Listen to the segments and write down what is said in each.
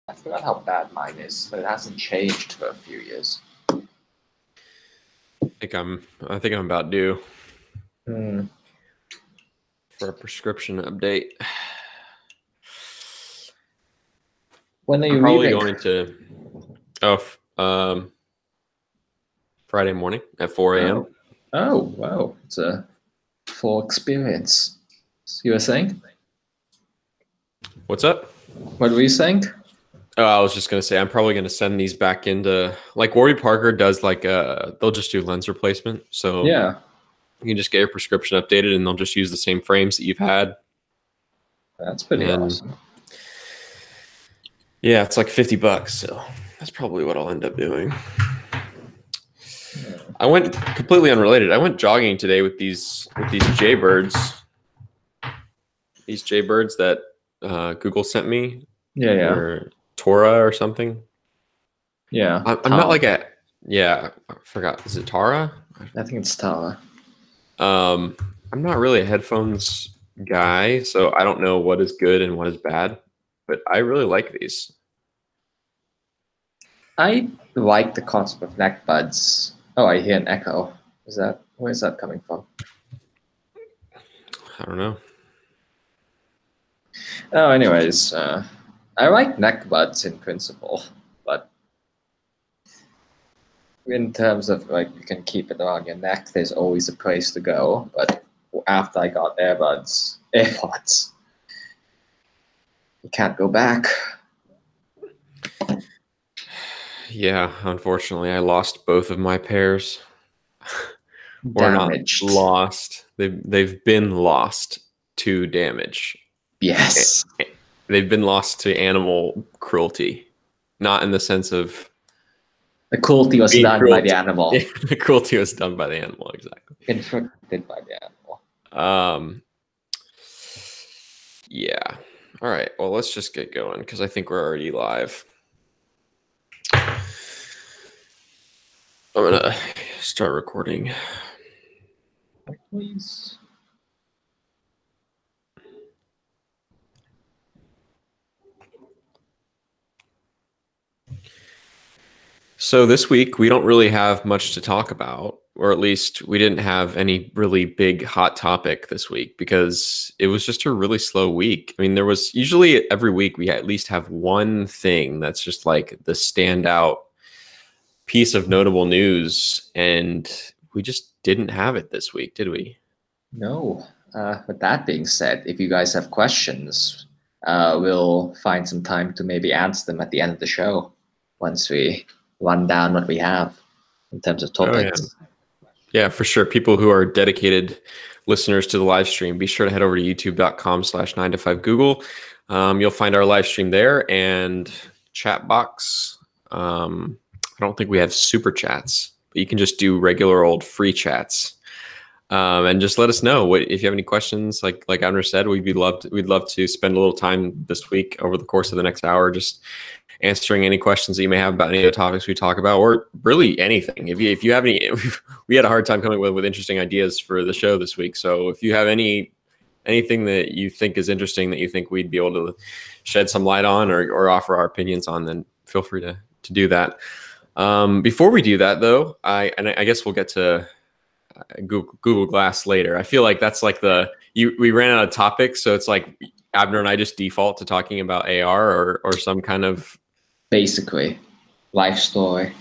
I forgot how bad mine is, but it hasn't changed for a few years. I think I'm about due for a prescription update. When are you probably leaving? going to Friday morning at 4 a.m. Oh, wow. It's a full experience. You were saying? What's up? What were you saying? Oh, I was just gonna say I'm probably gonna send these back into like Warby Parker does. Like they'll just do lens replacement, so Yeah, you can just get your prescription updated, and they'll just use the same frames that you've had. that's pretty And awesome. yeah, it's like $50, so that's probably what I'll end up doing. Yeah. I went completely unrelated. I went jogging today with these jaybirds. These jaybirds that Google sent me. Yeah. Or Tora or something. Yeah. I'm not like I forgot. Is it Tara? I think it's Tara. I'm not really a headphones guy, so I don't know what is good and what is bad, but I really like these. I like the concept of neck buds. Oh, I hear an echo. Where is that coming from? I don't know. Oh, anyways, I like neck buds in principle, but in terms of like you can keep it around your neck, there's always a place to go. But after I got AirPods, you can't go back. Yeah, unfortunately, I lost both of my pairs. Or Damaged. not lost. They've been lost to damage. Yes. They've been lost to animal cruelty, not in the sense of the cruelty was done by the animal. The cruelty was done by the animal, exactly. Inflicted by the animal. Yeah. All right. Well, let's just get going because I think we're already live. I'm gonna start recording. Please. So this week we don't really have much to talk about, or at least we didn't have any really big hot topic this week because it was just a really slow week. I mean, there was usually every week we at least have one thing that's just like the standout piece of notable news, and we just didn't have it this week, did we? No. With that being said, if you guys have questions, we'll find some time to maybe answer them at the end of the show once we run down what we have in terms of topics. Oh, yeah, for sure. People who are dedicated listeners to the live stream, be sure to head over to youtube.com/9to5google. You'll find our live stream there and chat box. I don't think we have super chats, but you can just do regular old free chats. And just let us know if you have any questions. Like Abner said, we'd love to spend a little time this week over the course of the next hour, just answering any questions that you may have about any of the topics we talk about, or really anything. If you have any, we had a hard time coming with interesting ideas for the show this week. So if you have anything that you think is interesting that you think we'd be able to shed some light on or offer our opinions on, then feel free to do that. Before we do that, though, I guess we'll get to Google Glass later. I feel like that's like we ran out of topics, so it's like Abner and I just default to talking about AR or some kind of basically life story.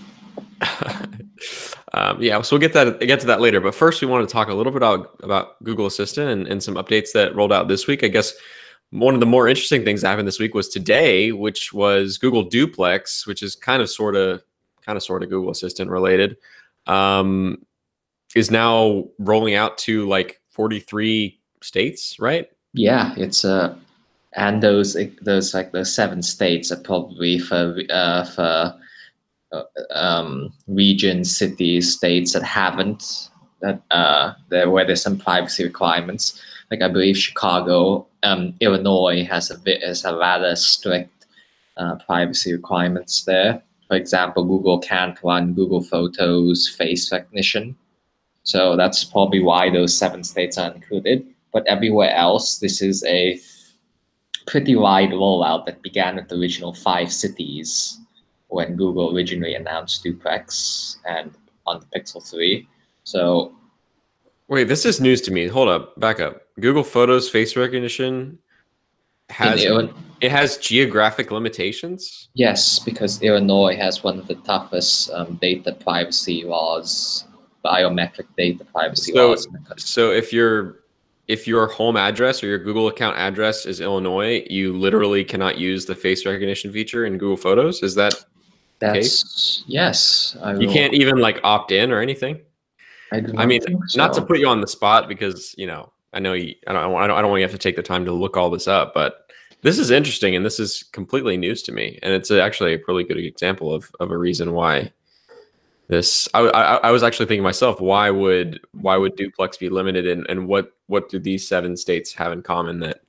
Yeah, so we'll get to that later. But first, we want to talk a little bit about Google Assistant and some updates that rolled out this week. I guess one of the more interesting things that happened this week was today, which was Google Duplex, which is kind of sort of Google Assistant related. Is now rolling out to like 43 states, right? Yeah, it's and those like those 7 states are probably for regions, cities, states that haven't where there's some privacy requirements. Like I believe Chicago, Illinois has a rather strict privacy requirements there. For example, Google can't run Google Photos face recognition. So that's probably why those 7 states are included. But everywhere else, this is a pretty wide rollout that began with the original 5 cities when Google originally announced Duplex and on the Pixel 3. So Wait, this is news to me. Hold up, back up. Google Photos face recognition has it has geographic limitations? Yes, because Illinois has one of the toughest data privacy laws, biometric data privacy laws in the country. So if your home address or your Google account address is Illinois, you literally cannot use the face recognition feature in Google Photos. Is that the case? Yes. You can't even like opt in or anything. I mean, think so. Not to put you on the spot because I know you. I don't want you to have to take the time to look all this up, but this is interesting and this is completely news to me, and it's actually a really good example of a reason why this. I was actually thinking myself, why would Duplex be limited, and what do these 7 states have in common that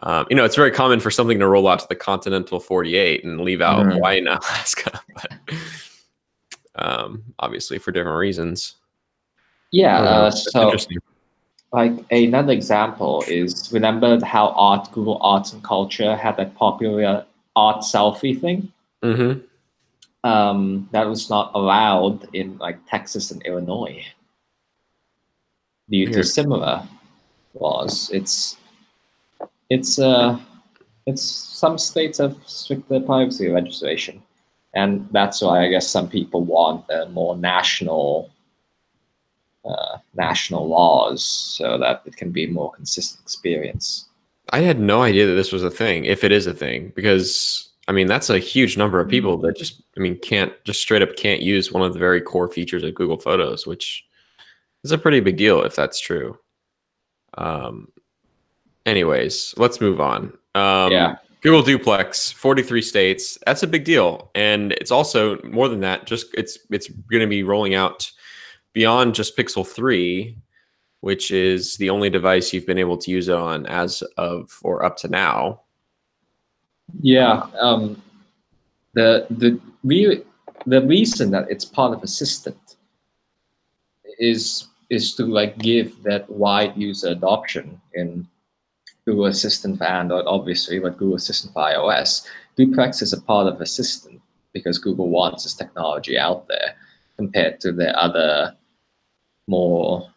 it's very common for something to roll out to the continental 48 and leave out Hawaii and Alaska, but obviously for different reasons. Yeah, so like another example is, remember how Google Arts and Culture had that popular art selfie thing? Mm-hmm. That was not allowed in like Texas and Illinois due to similar laws. It's some states have stricter privacy legislation, and that's why I guess some people want a more national laws so that it can be a more consistent experience. I had no idea that this was a thing, if it is a thing, because I mean that's a huge number of people that just straight up can't use one of the very core features of Google Photos, which is a pretty big deal if that's true. Anyways, let's move on. Google Duplex, 43 states. That's a big deal, and it's also more than that. Just it's going to be rolling out beyond just Pixel 3, which is the only device you've been able to use it on as of or up to now. Yeah, the reason that it's part of Assistant is to like give that wide user adoption in Google Assistant for Android, obviously, but Google Assistant for iOS. Duplex is a part of Assistant because Google wants this technology out there compared to the other more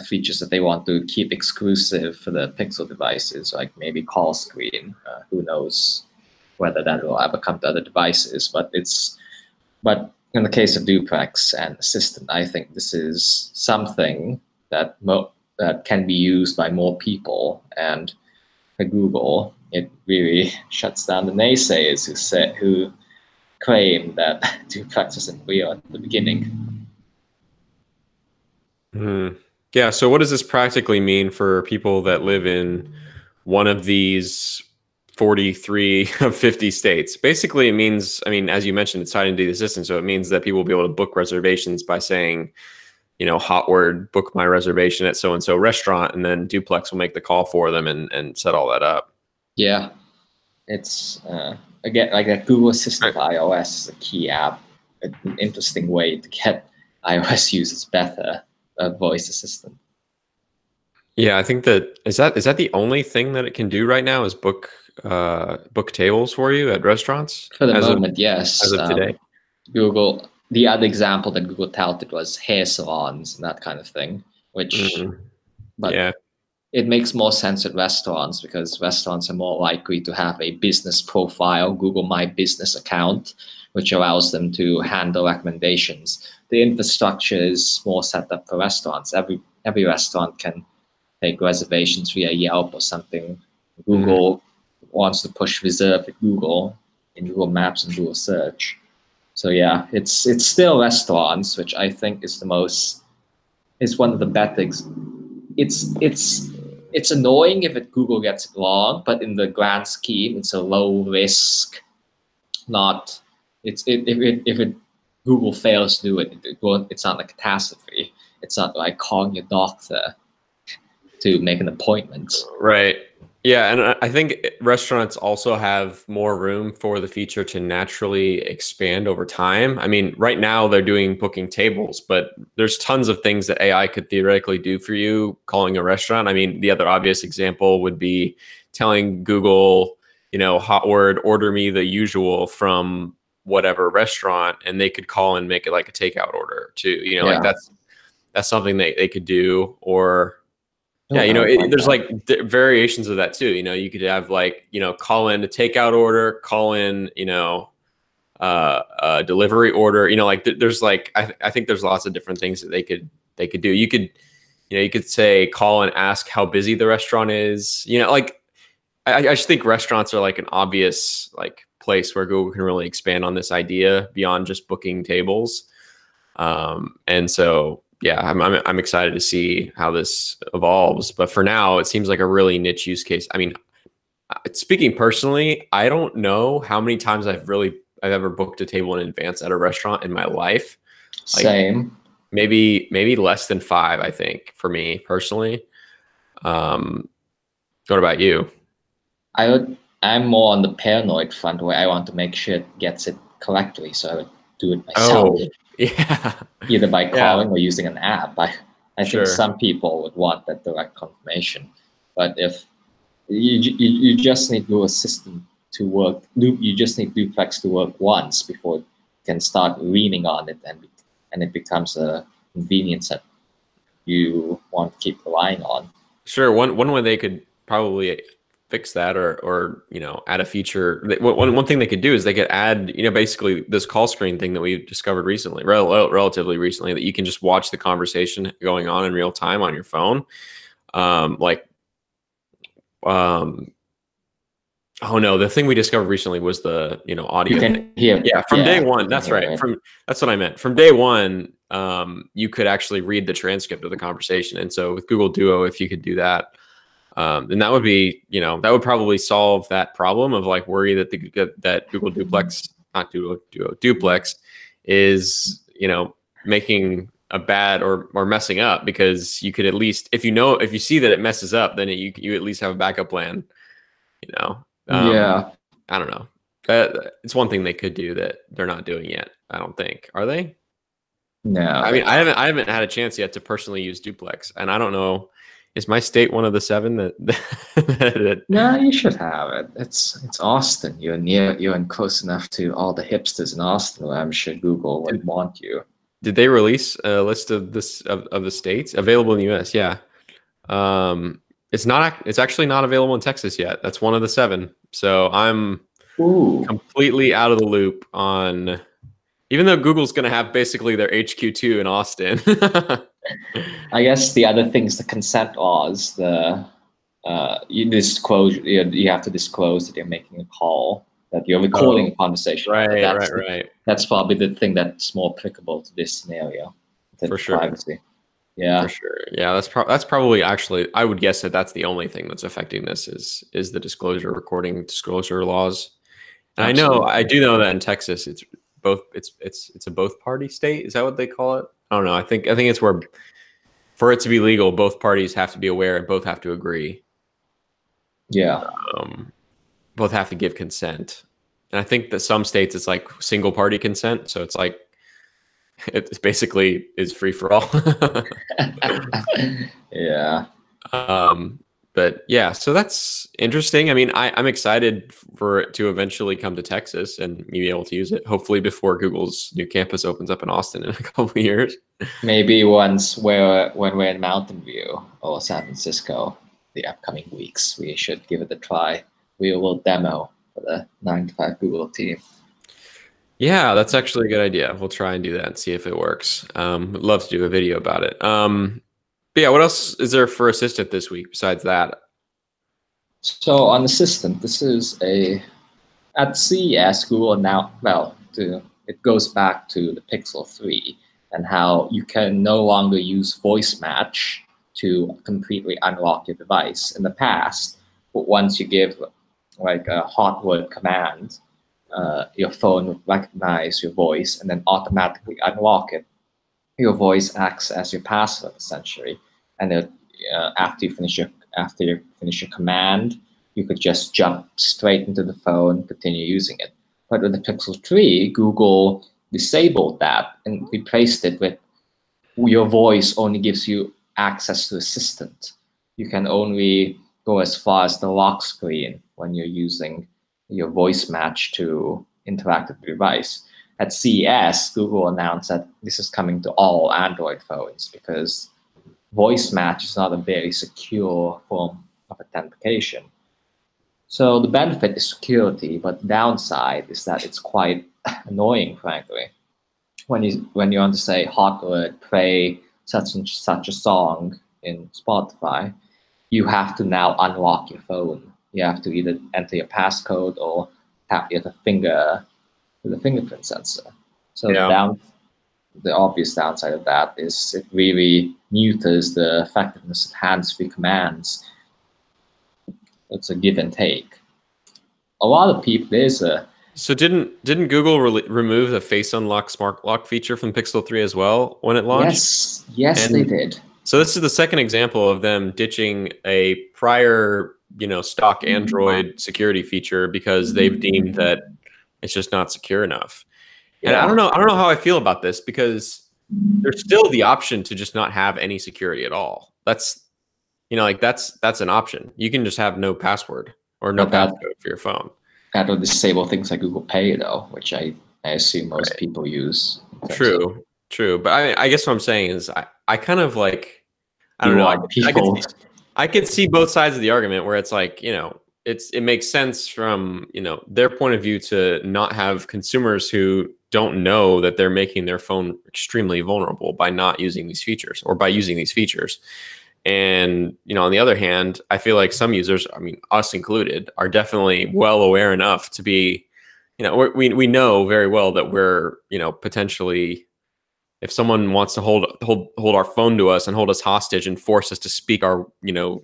features that they want to keep exclusive for the Pixel devices, like maybe call screen. Who knows whether that will ever come to other devices? But in the case of Duplex and Assistant, I think this is something that can be used by more people. And for Google, it really shuts down the naysayers who claim that Duplex isn't real at the beginning. Yeah, so what does this practically mean for people that live in one of these 43 of 50 states? Basically, it means, I mean, as you mentioned, it's tied into the assistant, so it means that people will be able to book reservations by saying, hot word, book my reservation at so-and-so restaurant, and then Duplex will make the call for them and set all that up. Yeah, it's, again, like that Google Assistant for iOS is a key app, an interesting way to get iOS users better. Voice assistant. Yeah, I think that is that the only thing that it can do right now is book tables for you at restaurants? For the moment, yes. As of today. Google, the other example that Google touted was hair salons and that kind of thing, which but it makes more sense at restaurants because restaurants are more likely to have a business profile, Google My Business account, which allows them to handle recommendations. The infrastructure is more set up for restaurants. Every restaurant can take reservations via Yelp or something. Google wants to push reserve at Google in Google Maps and Google Search. So yeah, it's still restaurants, which I think is one of the better. It's annoying if Google gets it wrong, but in the grand scheme, it's a low risk. If Google fails to do it, it's not a catastrophe. It's not like calling your doctor to make an appointment. Right. Yeah, and I think restaurants also have more room for the feature to naturally expand over time. I mean, right now they're doing booking tables, but there's tons of things that AI could theoretically do for you calling a restaurant. I mean, the other obvious example would be telling Google, you know, hot word, order me the usual from whatever restaurant, and they could call and make it like a takeout order too. You know, like that's something they could do. Or yeah, you know, there's like variations of that too. You know, you could have like, you know, call in a takeout order, call in, you know, a delivery order. You know, like there's like I think there's lots of different things that they could do. You could, you know, you could say call and ask how busy the restaurant is. You know, like I just think restaurants are like an obvious like place where Google can really expand on this idea beyond just booking tables. And so, yeah, I'm excited to see how this evolves. But for now, it seems like a really niche use case. I mean, speaking personally, I don't know how many times I've ever booked a table in advance at a restaurant in my life. Like, same. Maybe less than 5, I think, for me personally. What about you? I'm more on the paranoid front, where I want to make sure it gets it correctly, so I would do it myself. Oh, yeah. Either by calling or using an app. I Sure. think some people would want that direct confirmation, but if you just need your system to work, you just need Duplex to work once before it can start leaning on it, and it becomes a convenience that you want to keep relying on. Sure. One way they could probably fix that, or you know, add a feature. One thing they could do is they could add, you know, basically this call screen thing that we discovered recently, relatively recently, that you can just watch the conversation going on in real time on your phone. Oh no, the thing we discovered recently was the, you know, audio. You can hear, from day one. That's right. That's what I meant. From day one, you could actually read the transcript of the conversation. And so with Google Duo, if you could do that, then that would be, you know, that would probably solve that problem of like worry that that Google Duplex, not Duo, Duplex is, you know, making a bad or messing up, because you could at least, if you see that it messes up, then you at least have a backup plan, you know. Yeah. I don't know. It's one thing they could do that they're not doing yet. I don't think. Are they? No. I mean, I haven't had a chance yet to personally use Duplex, and I don't know. Is my state one of the 7 that No, you should have it. It's Austin. You're close enough to all the hipsters in Austin, where I'm sure Google would want you. Did they release a list of the states available in the US? Yeah. It's actually not available in Texas yet. That's one of the 7. So I'm completely out of the loop on, even though Google's going to have basically their HQ2 in Austin. I guess the other thing is the consent laws. You have to disclose that you're making a call, that you're recording a conversation. Right. That's probably the thing that's more applicable to this scenario. For sure. Privacy. Yeah, for sure. Yeah, that's probably, actually, I would guess that that's the only thing that's affecting this is the recording disclosure laws. And I do know that in Texas it's a both party state. Is that what they call it? I don't know. I think it's where, for it to be legal, both parties have to be aware and both have to agree. Yeah. Both have to give consent. And I think that some states it's like single party consent, so it's like it's basically is free for all. Yeah. But yeah, so that's interesting. I mean, I'm excited for it to eventually come to Texas and me be able to use it, hopefully before Google's new campus opens up in Austin in a couple of years. Maybe when we're in Mountain View or San Francisco, the upcoming weeks, we should give it a try. We will demo for the 9 to 5 Google team. Yeah, that's actually a good idea. We'll try and do that and see if it works. Would love to do a video about it. But yeah, what else is there for Assistant this week besides that? So on Assistant, this is at CES, Google now, it goes back to the Pixel 3 and how you can no longer use voice match to completely unlock your device. In the past, once you give like a hot word command, your phone would recognize your voice and then automatically unlock it. Your voice acts as your password essentially, and after you finish your command, you could just jump straight into the phone, continue using it. But with the Pixel 3, Google disabled that and replaced it with your voice only gives you access to Assistant. You can only go as far as the lock screen when you're using your voice match to interact with the device. At CES, Google announced that this is coming to all Android phones because voice match is not a very secure form of authentication. So the benefit is security, but the downside is that it's quite annoying, frankly. When you want to say hot word, play such and such a song in Spotify, you have to now unlock your phone. You have to either enter your passcode or tap your finger with a fingerprint sensor. So the obvious downside of that is it really mutes the effectiveness of hands-free commands. It's a give and take. A lot of people, So didn't Google remove the Face Unlock Smart Lock feature from Pixel 3 as well when it launched? Yes, they did. So this is the second example of them ditching a prior, stock Android security feature because they've deemed that it's just not secure enough. And I don't know how I feel about this because there's still the option to just not have any security at all. That's that's an option. You can just have no password or no passcode for your phone. That'll disable things like Google Pay though, which I assume most people use. True. But I guess what I'm saying is I kind of like, I don't know. I can see both sides of the argument where it's like, it makes sense from, their point of view to not have consumers who don't know that they're making their phone extremely vulnerable by not using these features or by using these features. And, on the other hand, I feel like some users, I mean, us included, are definitely well aware enough to be, we know very well that we're, potentially, if someone wants to hold our phone to us and hold us hostage and force us to speak our,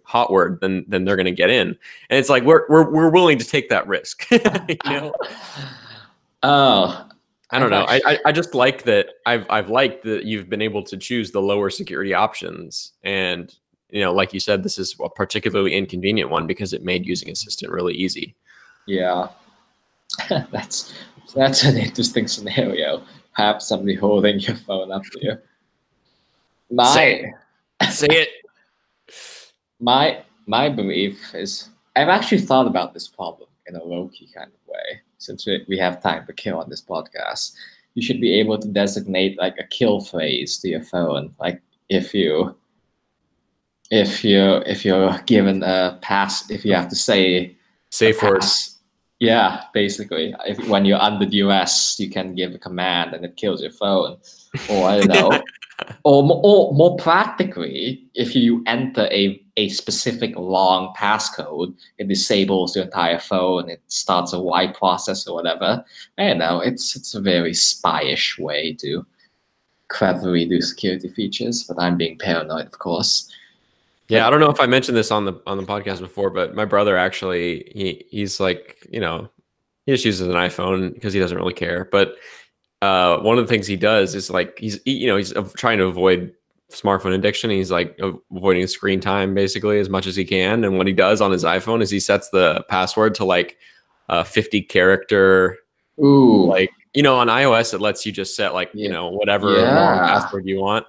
hot word, then they're going to get in. And it's like, we're willing to take that risk. Oh, I don't know. I just like that. I've liked that you've been able to choose the lower security options. And, like you said, this is a particularly inconvenient one because it made using Assistant really easy. Yeah. That's an interesting scenario. Have somebody holding your phone up to you. Say it. My belief is I've actually thought about this problem in a low-key kind of way. Since we have time to kill on this podcast, you should be able to designate like a kill phrase to your phone. Like if you're given a pass, if you have to say safe word. Yeah, basically, when you're under duress, you can give a command and it kills your phone. Or I don't know. or more practically, if you enter a specific long passcode, it disables your entire phone. It starts a wipe process or whatever. I don't know. It's a very spyish way to cleverly do security features, but I'm being paranoid, of course. Yeah, I don't know if I mentioned this on the podcast before, but my brother actually he's like, he just uses an iPhone because he doesn't really care. But one of the things he does is like he's trying to avoid smartphone addiction. He's like avoiding screen time basically as much as he can. And what he does on his iPhone is he sets the password to like 50 character. Ooh, like on iOS it lets you just set like whatever long password you want.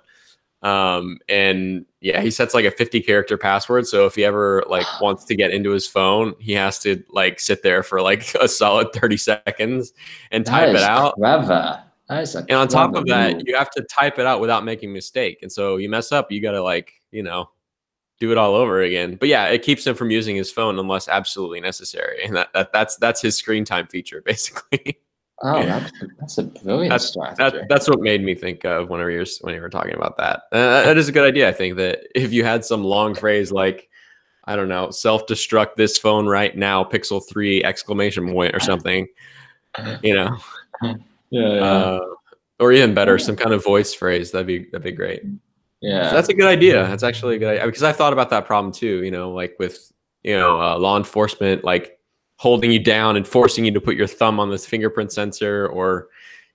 And yeah, he sets like a 50 character password. So if he ever like wants to get into his phone, he has to like sit there for like a solid 30 seconds and type it out. Clever. And on top of that, you have to type it out without making a mistake. And so you mess up, you got to like, do it all over again. But yeah, it keeps him from using his phone unless absolutely necessary. And that's his screen time feature basically. Oh, that's a brilliant strategy. That's what made me think of when you were talking about that. That is a good idea. I think that if you had some long phrase like, I don't know, self-destruct this phone right now, Pixel 3 exclamation point or something, Yeah. Or even better, some kind of voice phrase. That'd be great. Yeah, so that's a good idea. That's actually a good idea because I thought about that problem too. Like with law enforcement, like holding you down and forcing you to put your thumb on this fingerprint sensor, or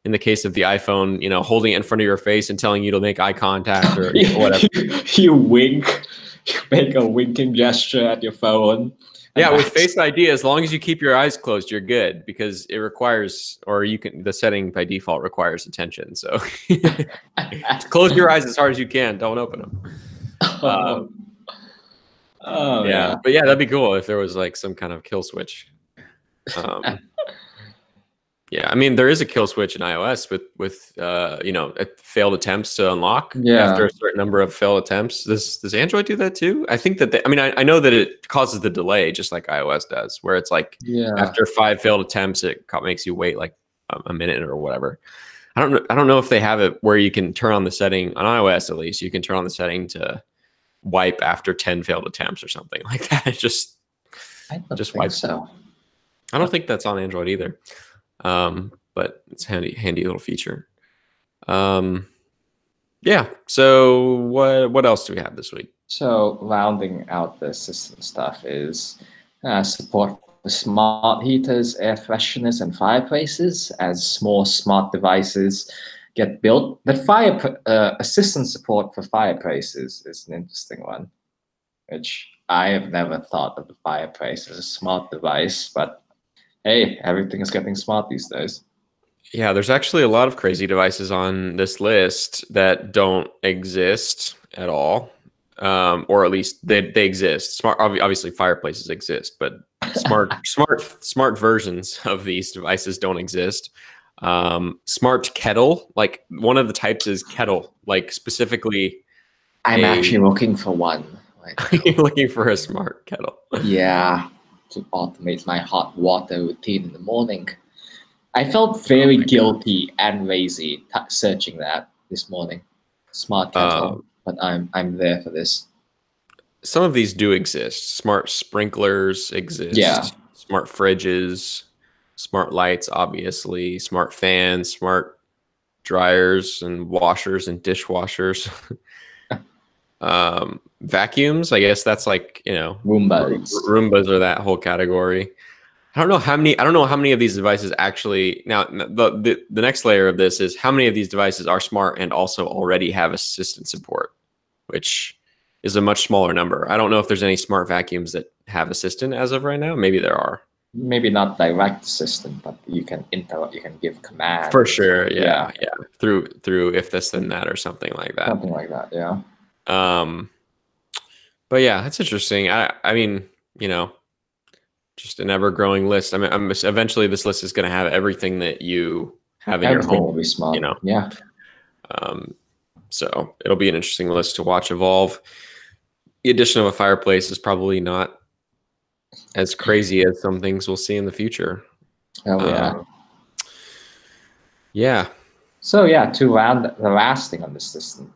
in the case of the iPhone, holding it in front of your face and telling you to make eye contact or whatever. You wink, you make a winking gesture at your phone. Yeah, with Face ID, as long as you keep your eyes closed, you're good because it requires, or the setting by default requires attention. So close your eyes as hard as you can. Don't open them. Oh Yeah, yeah. but yeah, that'd be cool if there was like some kind of kill switch. Um, yeah, I mean, there is a kill switch in iOS with you know, failed attempts to unlock after Yeah. a certain number of failed attempts. Does Android do that too? I think that I mean, I know that it causes the delay just like iOS does, where it's like Yeah. after 5 failed attempts, it makes you wait like a minute or whatever. I don't know if they have it where you can turn on the setting on iOS, at least you can turn on the setting to wipe after 10 failed attempts or something like that. It I don't just think wipes it. so. I don't think that's on Android either. But it's handy little feature. Yeah. So what else do we have this week? So rounding out the system stuff is support for smart heaters, air fresheners, and fireplaces as more smart devices get built. But assistant support for fireplaces is an interesting one, which I have never thought of the fireplace as a smart device. But hey, everything is getting smart these days. Yeah, there's actually a lot of crazy devices on this list that don't exist at all, or at least they exist. Obviously, fireplaces exist, but smart versions of these devices don't exist. Smart kettle, like one of the types is kettle, like specifically I'm a actually looking for one right now. looking for a smart kettle. Yeah, to automate my hot water routine in the morning. I felt very my God. guilty and lazy searching that this morning. Smart kettle, Um, but I'm there for this. some of these do exist. Smart sprinklers Yeah, exist. Smart fridges, smart lights, obviously, smart fans, smart dryers and washers and dishwashers. Vacuums, I guess that's like, you know, Roombas. Roombas are that whole category. I don't know how many of these devices actually now the next layer of this is how many of these devices are smart and also already have assistant support, which is a much smaller number. I don't know if there's any smart vacuums that have assistant as of right now. Maybe there are. Maybe not direct assistant, but you can interrupt. You can give For commands. sure. Yeah, Yeah. Yeah. Through if this then that or something like that. something like that. Yeah. Um but yeah, that's interesting. I mean, you know, just an ever growing list. I mean, eventually this list is going to have everything that you have in your Everything will home, be smart. you know. Yeah. Um, so it'll be an interesting list to watch evolve. The addition of a fireplace is probably not as crazy as some things we'll see in the future. Oh yeah. Yeah. So yeah, to round the last thing on the system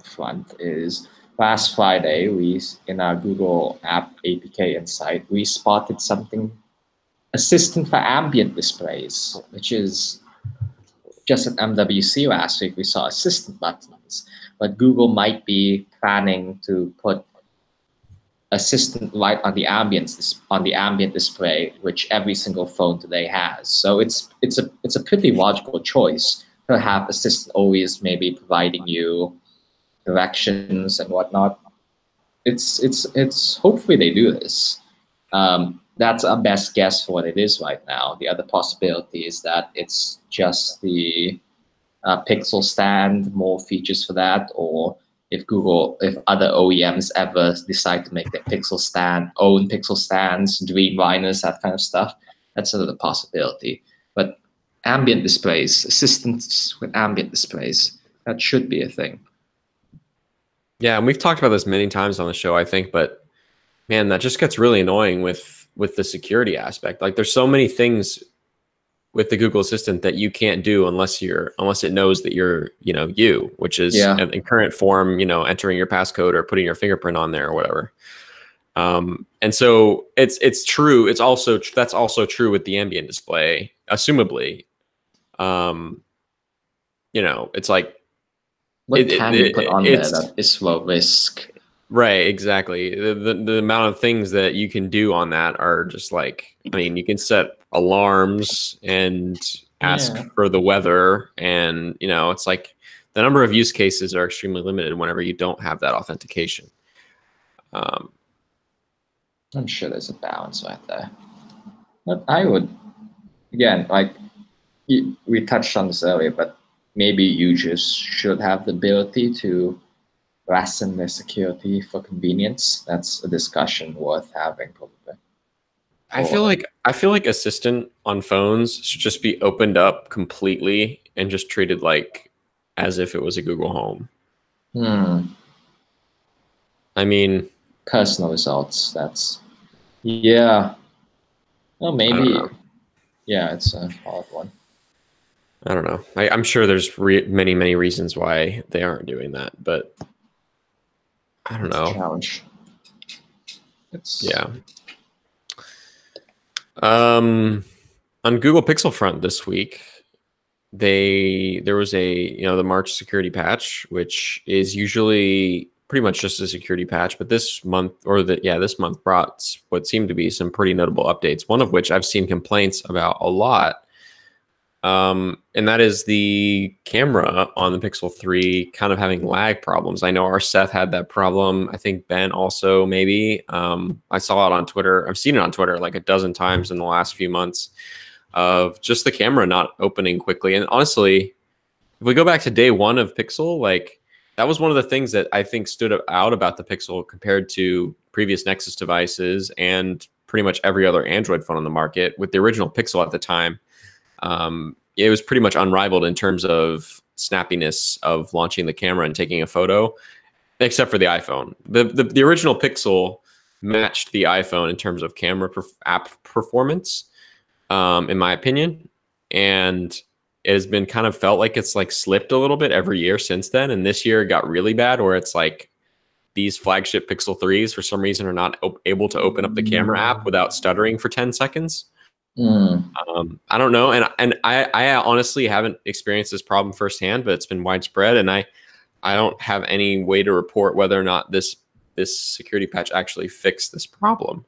front is last Friday we in our Google app APK Insight we spotted something assistant for ambient displays, which is just at MWC last week we saw assistant buttons, but Google might be planning to put assistant light on the ambient display, which every single phone today has. So it's a pretty logical choice to have assistant always maybe providing you directions and whatnot. It's hopefully they do this. That's our best guess for what it is right now. The other possibility is that it's just the Pixel stand, more features for that, or if other OEMs ever decide to make their own Pixel stands, Dreamliners, that kind of stuff, that's another possibility. But ambient displays, assistants with ambient displays, that should be a thing. Yeah, and we've talked about this many times on the show, I think, but man, that just gets really annoying with the security aspect. Like there's so many things with the Google Assistant that you can't do unless it knows that you're, you know, you, which is Yeah. in current form, you know, entering your passcode or putting your fingerprint on there or whatever. And so it's true. That's also true with the ambient display, assumably. You know, it's like What can you put on there it's that is low risk? right, exactly. The amount of things that you can do on that are just like, I mean, you can set alarms and ask Yeah. for the weather, and you know, it's like the number of use cases are extremely limited whenever you don't have that authentication. I'm sure there's a balance right there. But I would, again, like we touched on this earlier, but maybe users should have the ability to lessen their security for convenience. That's a discussion worth having, probably. I feel like Assistant on phones should just be opened up completely and just treated like as if it was a Google Home. I mean, personal results. That's yeah. Well, maybe. Yeah, it's a hard one. I don't know. I'm sure there's many reasons why they aren't doing that, but I don't know. A challenge. Yeah. On Google Pixel front this week, there was the March security patch, which is usually pretty much just a security patch, but this month this month brought what seemed to be some pretty notable updates. One of which I've seen complaints about a lot. And that is the camera on the Pixel 3 kind of having lag problems. I know our Seth had that problem. I think Ben also maybe. I saw it on Twitter. I've seen it on Twitter like a dozen times in the last few months of just the camera not opening quickly. And honestly, if we go back to day one of Pixel, like that was one of the things that I think stood out about the Pixel compared to previous Nexus devices and pretty much every other Android phone on the market. With the original Pixel at the time, it was pretty much unrivaled in terms of snappiness of launching the camera and taking a photo, except for the iPhone. The original Pixel matched the iPhone in terms of camera app performance, in my opinion. And it has been kind of felt like it's like slipped a little bit every year since then. And this year it got really bad where it's like these flagship Pixel 3s for some reason are not able to open up the camera app without stuttering for 10 seconds. I don't know. And I honestly haven't experienced this problem firsthand, but it's been widespread. And I don't have any way to report whether or not this security patch actually fixed this problem.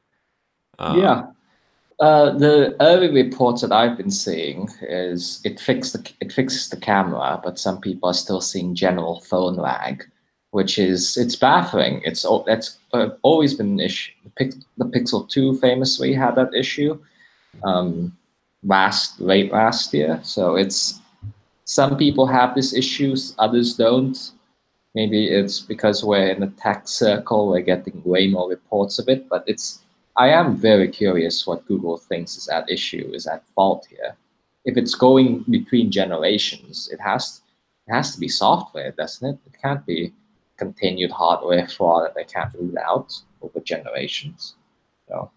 The early reports that I've been seeing is it fixes the camera, but some people are still seeing general phone lag, which it's baffling. That's always been an issue. The Pixel 2 famously had that issue late last year. So it's some people have these issues, others don't. Maybe it's because we're in a tech circle, we're getting way more reports of it, but I am very curious what Google thinks is at issue, is at fault here. If it's going between generations, it has to be software, doesn't it? It can't be continued hardware flaw that they can't root out over generations. So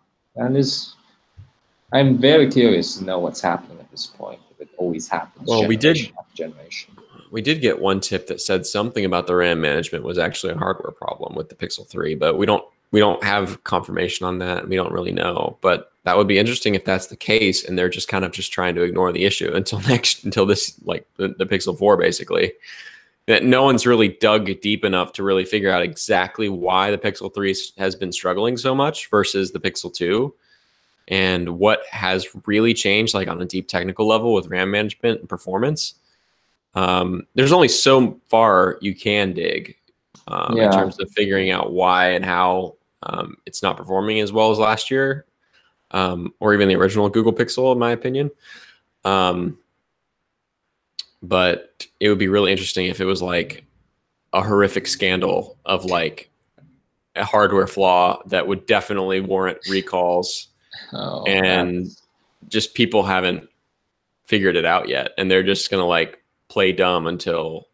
I'm very curious to know what's happening at this point, if it always happens generation after generation. We did get one tip that said something about the RAM management was actually a hardware problem with the Pixel 3, but we don't have confirmation on that. We don't really know, but that would be interesting if that's the case, and they're just kind of trying to ignore the issue until this, like the Pixel 4, basically. That no one's really dug deep enough to really figure out exactly why the Pixel 3 has been struggling so much versus the Pixel 2, and what has really changed, like on a deep technical level with RAM management and performance. There's only so far you can dig in terms of figuring out why and how it's not performing as well as last year, or even the original Google Pixel, in my opinion. But it would be really interesting if it was like a horrific scandal of like a hardware flaw that would definitely warrant recalls, and just people haven't figured it out yet, and they're just gonna like play dumb until,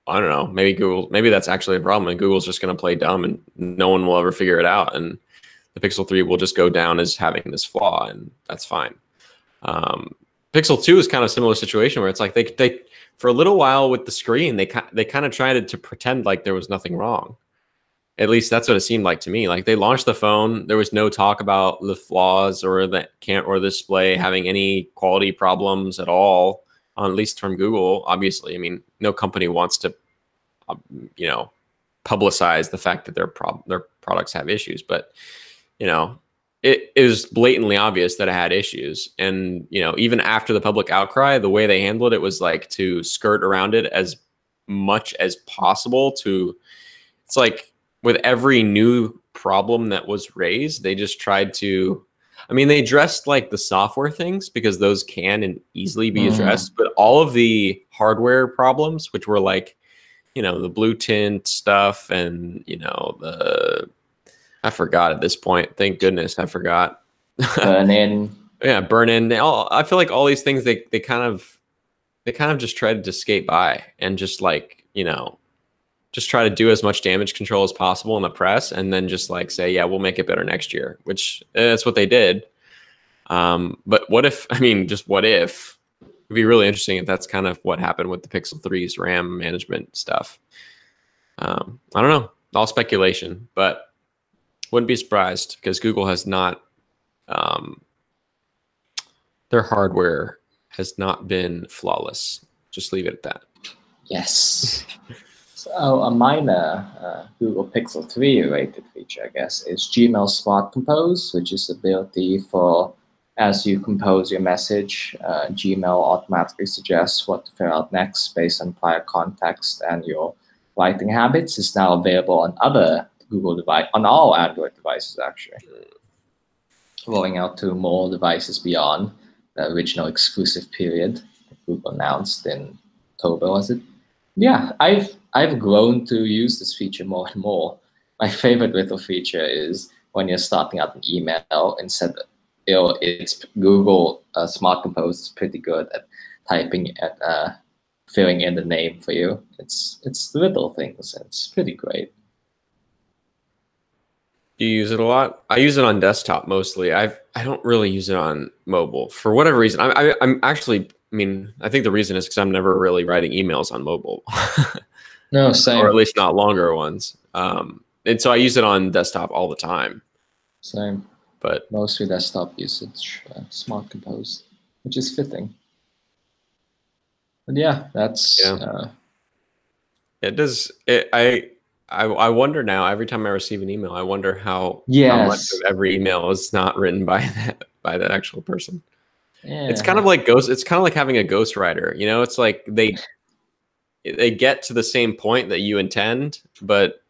I don't know, maybe that's actually a problem, and Google's just going to play dumb and no one will ever figure it out, and the Pixel 3 will just go down as having this flaw, and that's fine. Pixel 2 is kind of a similar situation where it's like they for a little while with the screen, they kind of tried to pretend like there was nothing wrong. At least that's what it seemed like to me. Like they launched the phone, there was no talk about the flaws or the display having any quality problems at all. At least from Google, obviously. I mean, no company wants to, publicize the fact that their products have issues, but it is blatantly obvious that it had issues. And even after the public outcry, the way they handled it was like to skirt around it as much as possible. It's like with every new problem that was raised, they just tried to. I mean, they addressed like the software things because those can and easily be addressed, but all of the hardware problems, which were like you know, the blue tint stuff and, you know, I forgot at this point. Thank goodness I forgot. Burn in. Yeah, burn in. I feel like all these things they kind of just tried to skate by and just like, you know, just try to do as much damage control as possible in the press and then just like say, yeah, we'll make it better next year, which that's what they did. But what if, I mean, just what if, it'd be really interesting if that's kind of what happened with the Pixel 3's RAM management stuff. I don't know, all speculation, but wouldn't be surprised because Google has not, their hardware has not been flawless. Just leave it at that. Yes. So a minor Google Pixel 3 related feature, I guess, is Gmail Smart Compose, which is the ability for, as you compose your message, Gmail automatically suggests what to fill out next based on prior context and your writing habits. Is now available on other Google device, on all Android devices actually, rolling out to more devices beyond the original exclusive period that Google announced in October, was it? Yeah, I've grown to use this feature more and more. My favorite little feature is when you're starting out an email, instead of, you know, it's Google Smart Compose is pretty good at typing and filling in the name for you. It's little things. And it's pretty great. Do you use it a lot? I use it on desktop mostly. I don't really use it on mobile for whatever reason. I'm actually, I mean, I think the reason is because I'm never really writing emails on mobile. No, same. Or at least not longer ones. And so I use it on desktop all the time. Same. But mostly desktop usage, Smart Compose, which is fitting. But yeah, that's it does. I wonder now. Every time I receive an email, I wonder how much of every email is not written by that actual person. Yeah. It's kind of like It's kind of like having a ghostwriter. You know, it's like they get to the same point that you intend, but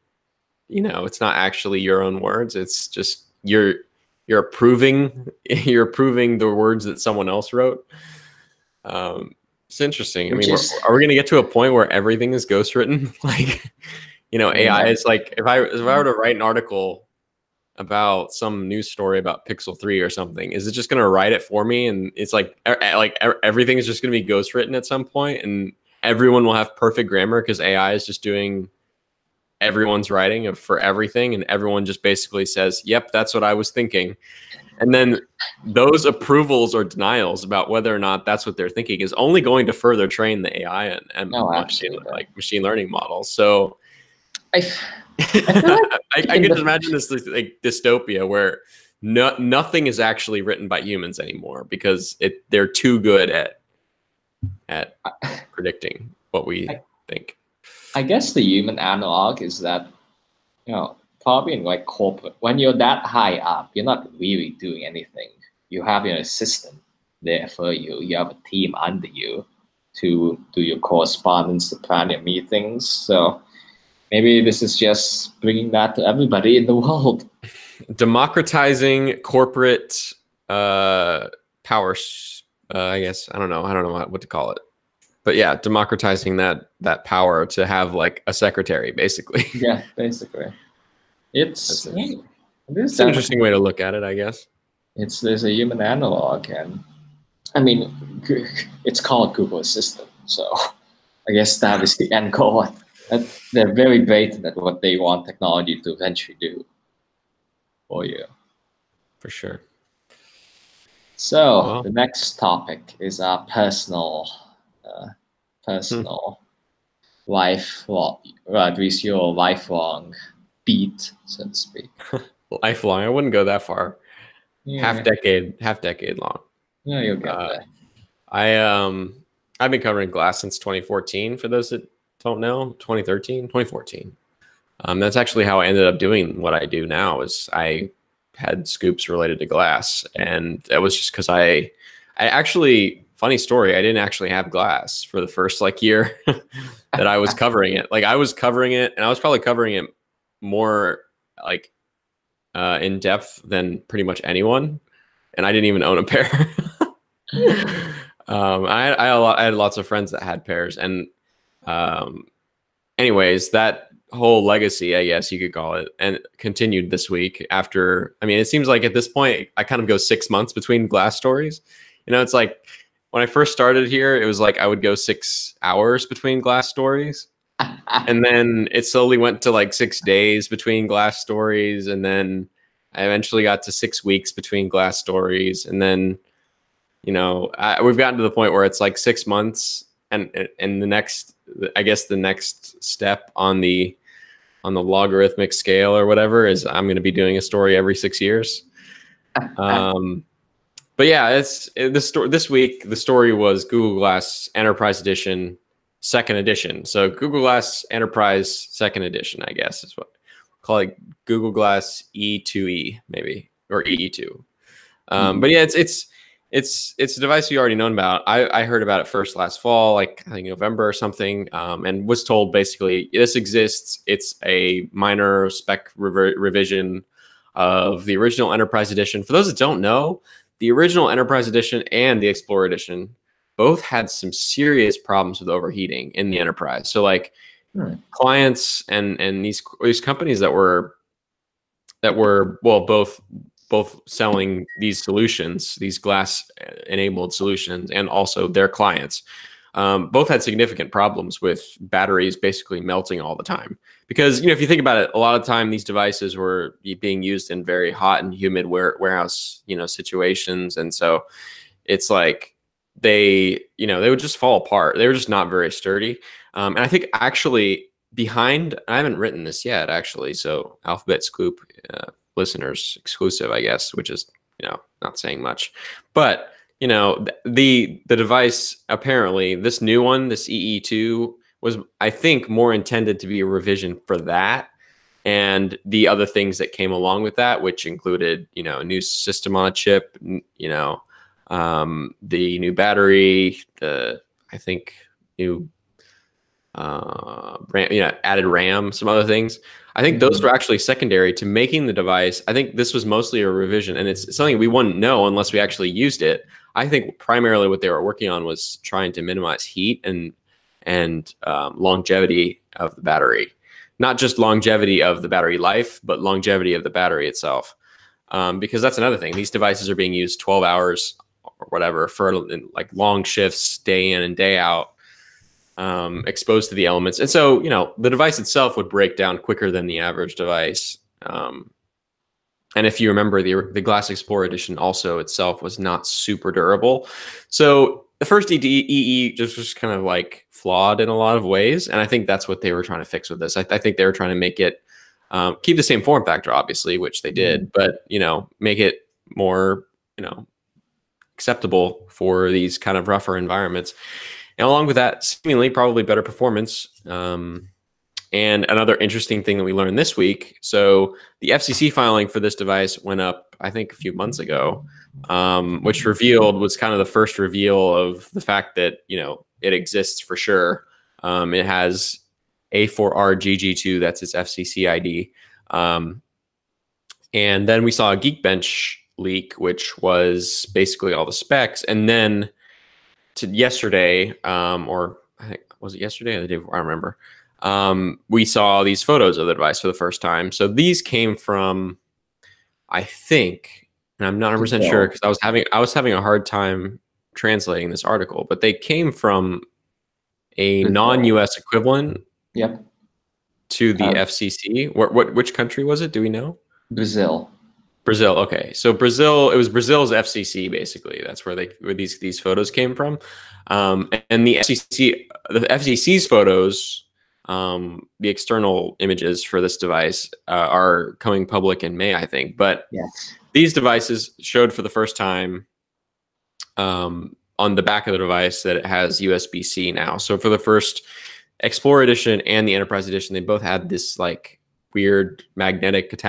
you know, it's not actually your own words. It's just you're approving the words that someone else wrote. It's interesting. I mean, are we going to get to a point where everything is ghostwritten? Like, you know, AI is like, if I were to write an article about some news story about Pixel 3 or something, is it just going to write it for me? And it's like everything is just going to be ghostwritten at some point, and everyone will have perfect grammar because AI is just doing everyone's writing for everything, and everyone just basically says, "Yep, that's what I was thinking." And then those approvals or denials about whether or not that's what they're thinking is only going to further train the AI and machine learning models. So I can just imagine this like dystopia where nothing is actually written by humans anymore because they're too good at predicting what we think. I guess the human analog is that, you know, probably in like corporate, when you're that high up, you're not really doing anything. You have your assistant there for you. You have a team under you to do your correspondence, to plan your meetings. So maybe this is just bringing that to everybody in the world. Democratizing corporate powers, I guess. I don't know what to call it. But yeah, democratizing that power to have like a secretary, basically. Yeah, basically. It's an interesting way to look at it, I guess. There's a human analog, and I mean, it's called Google Assistant, so I guess that is the end goal. They're very blatant at what they want technology to eventually do for you. For sure. So the next topic is our personal life, or at least your lifelong beat, so to speak. Lifelong? I wouldn't go that far. Yeah. Half decade long. Yeah, you'll get there. I've been covering glass since 2014. For those that don't know, 2014. That's actually how I ended up doing what I do now. Is I had scoops related to glass, and that was just because I actually, funny story, I didn't actually have glass for the first like year that I was covering it. Like I was covering it, and I was probably covering it more like in depth than pretty much anyone, and I didn't even own a pair. I had lots of friends that had pairs, and anyways, that whole legacy, I guess you could call it, and continued this week after, I mean, it seems like at this point, I kind of go 6 months between glass stories. You know, it's like when I first started here, it was like I would go 6 hours between glass stories. And then it slowly went to like 6 days between glass stories. And then I eventually got to 6 weeks between glass stories. And then, you know, we've gotten to the point where it's like 6 months. And the next, I guess the next step on the logarithmic scale or whatever is I'm going to be doing a story every 6 years. But yeah, this week, the story was Google Glass Enterprise Edition, 2nd edition. So Google Glass Enterprise 2nd edition, I guess is what we'll call it. Google Glass E2E maybe, or EE2. But yeah, it's a device you already known about. I heard about it first last fall, like I think November or something, and was told basically this exists. It's a minor spec revision of the original Enterprise Edition. For those that don't know, the original Enterprise Edition and the Explorer Edition both had some serious problems with overheating in the Enterprise. So like clients and these companies that were well, both selling these solutions, these glass enabled solutions, and also their clients, both had significant problems with batteries basically melting all the time. Because, you know, if you think about it, a lot of time these devices were being used in very hot and humid warehouse, you know, situations. And so it's like they would just fall apart. They were just not very sturdy. And I think actually I haven't written this yet, actually. So Alphabet Scoop, listeners exclusive, I guess, which is, you know, not saying much, but you know, the device, apparently this new one, this EE2, was, I think, more intended to be a revision for that and the other things that came along with that, which included, you know, a new system on a chip, you know, the new battery, I think new RAM, you know, added RAM, some other things. I think those were actually secondary to making the device. I think this was mostly a revision, and it's something we wouldn't know unless we actually used it. I think primarily what they were working on was trying to minimize heat and longevity of the battery, not just longevity of the battery life, but longevity of the battery itself. Because that's another thing. These devices are being used 12 hours or whatever for like long shifts, day in and day out, exposed to the elements. And so, you know, the device itself would break down quicker than the average device. And if you remember, the Glass Explorer Edition also itself was not super durable. So the first EE just was kind of like flawed in a lot of ways. And I think that's what they were trying to fix with this. I think they were trying to make it keep the same form factor, obviously, which they did, but, you know, make it more, you know, acceptable for these kind of rougher environments. And along with that, seemingly probably better performance. And another interesting thing that we learned this week, so the FCC filing for this device went up, I think, a few months ago, which was kind of the first reveal of the fact that, you know, it exists for sure. It has A4RGG2, that's its FCC ID. And then we saw a Geekbench leak, which was basically all the specs. And then to yesterday, or I think, was it yesterday or the day before? I don't remember. We saw these photos of the device for the first time. So these came from, I think, and I'm not 100% sure because I was having a hard time translating this article, but they came from a non-US equivalent to the FCC. Which country was it? Do we know? Brazil. Brazil. Okay. So Brazil, it was Brazil's FCC, basically. That's where these photos came from. And the FCC's photos, the external images for this device are coming public in May, I think. But these devices showed for the first time on the back of the device that it has USB-C now. So for the first Explorer Edition and the Enterprise Edition, they both had this like weird magnetic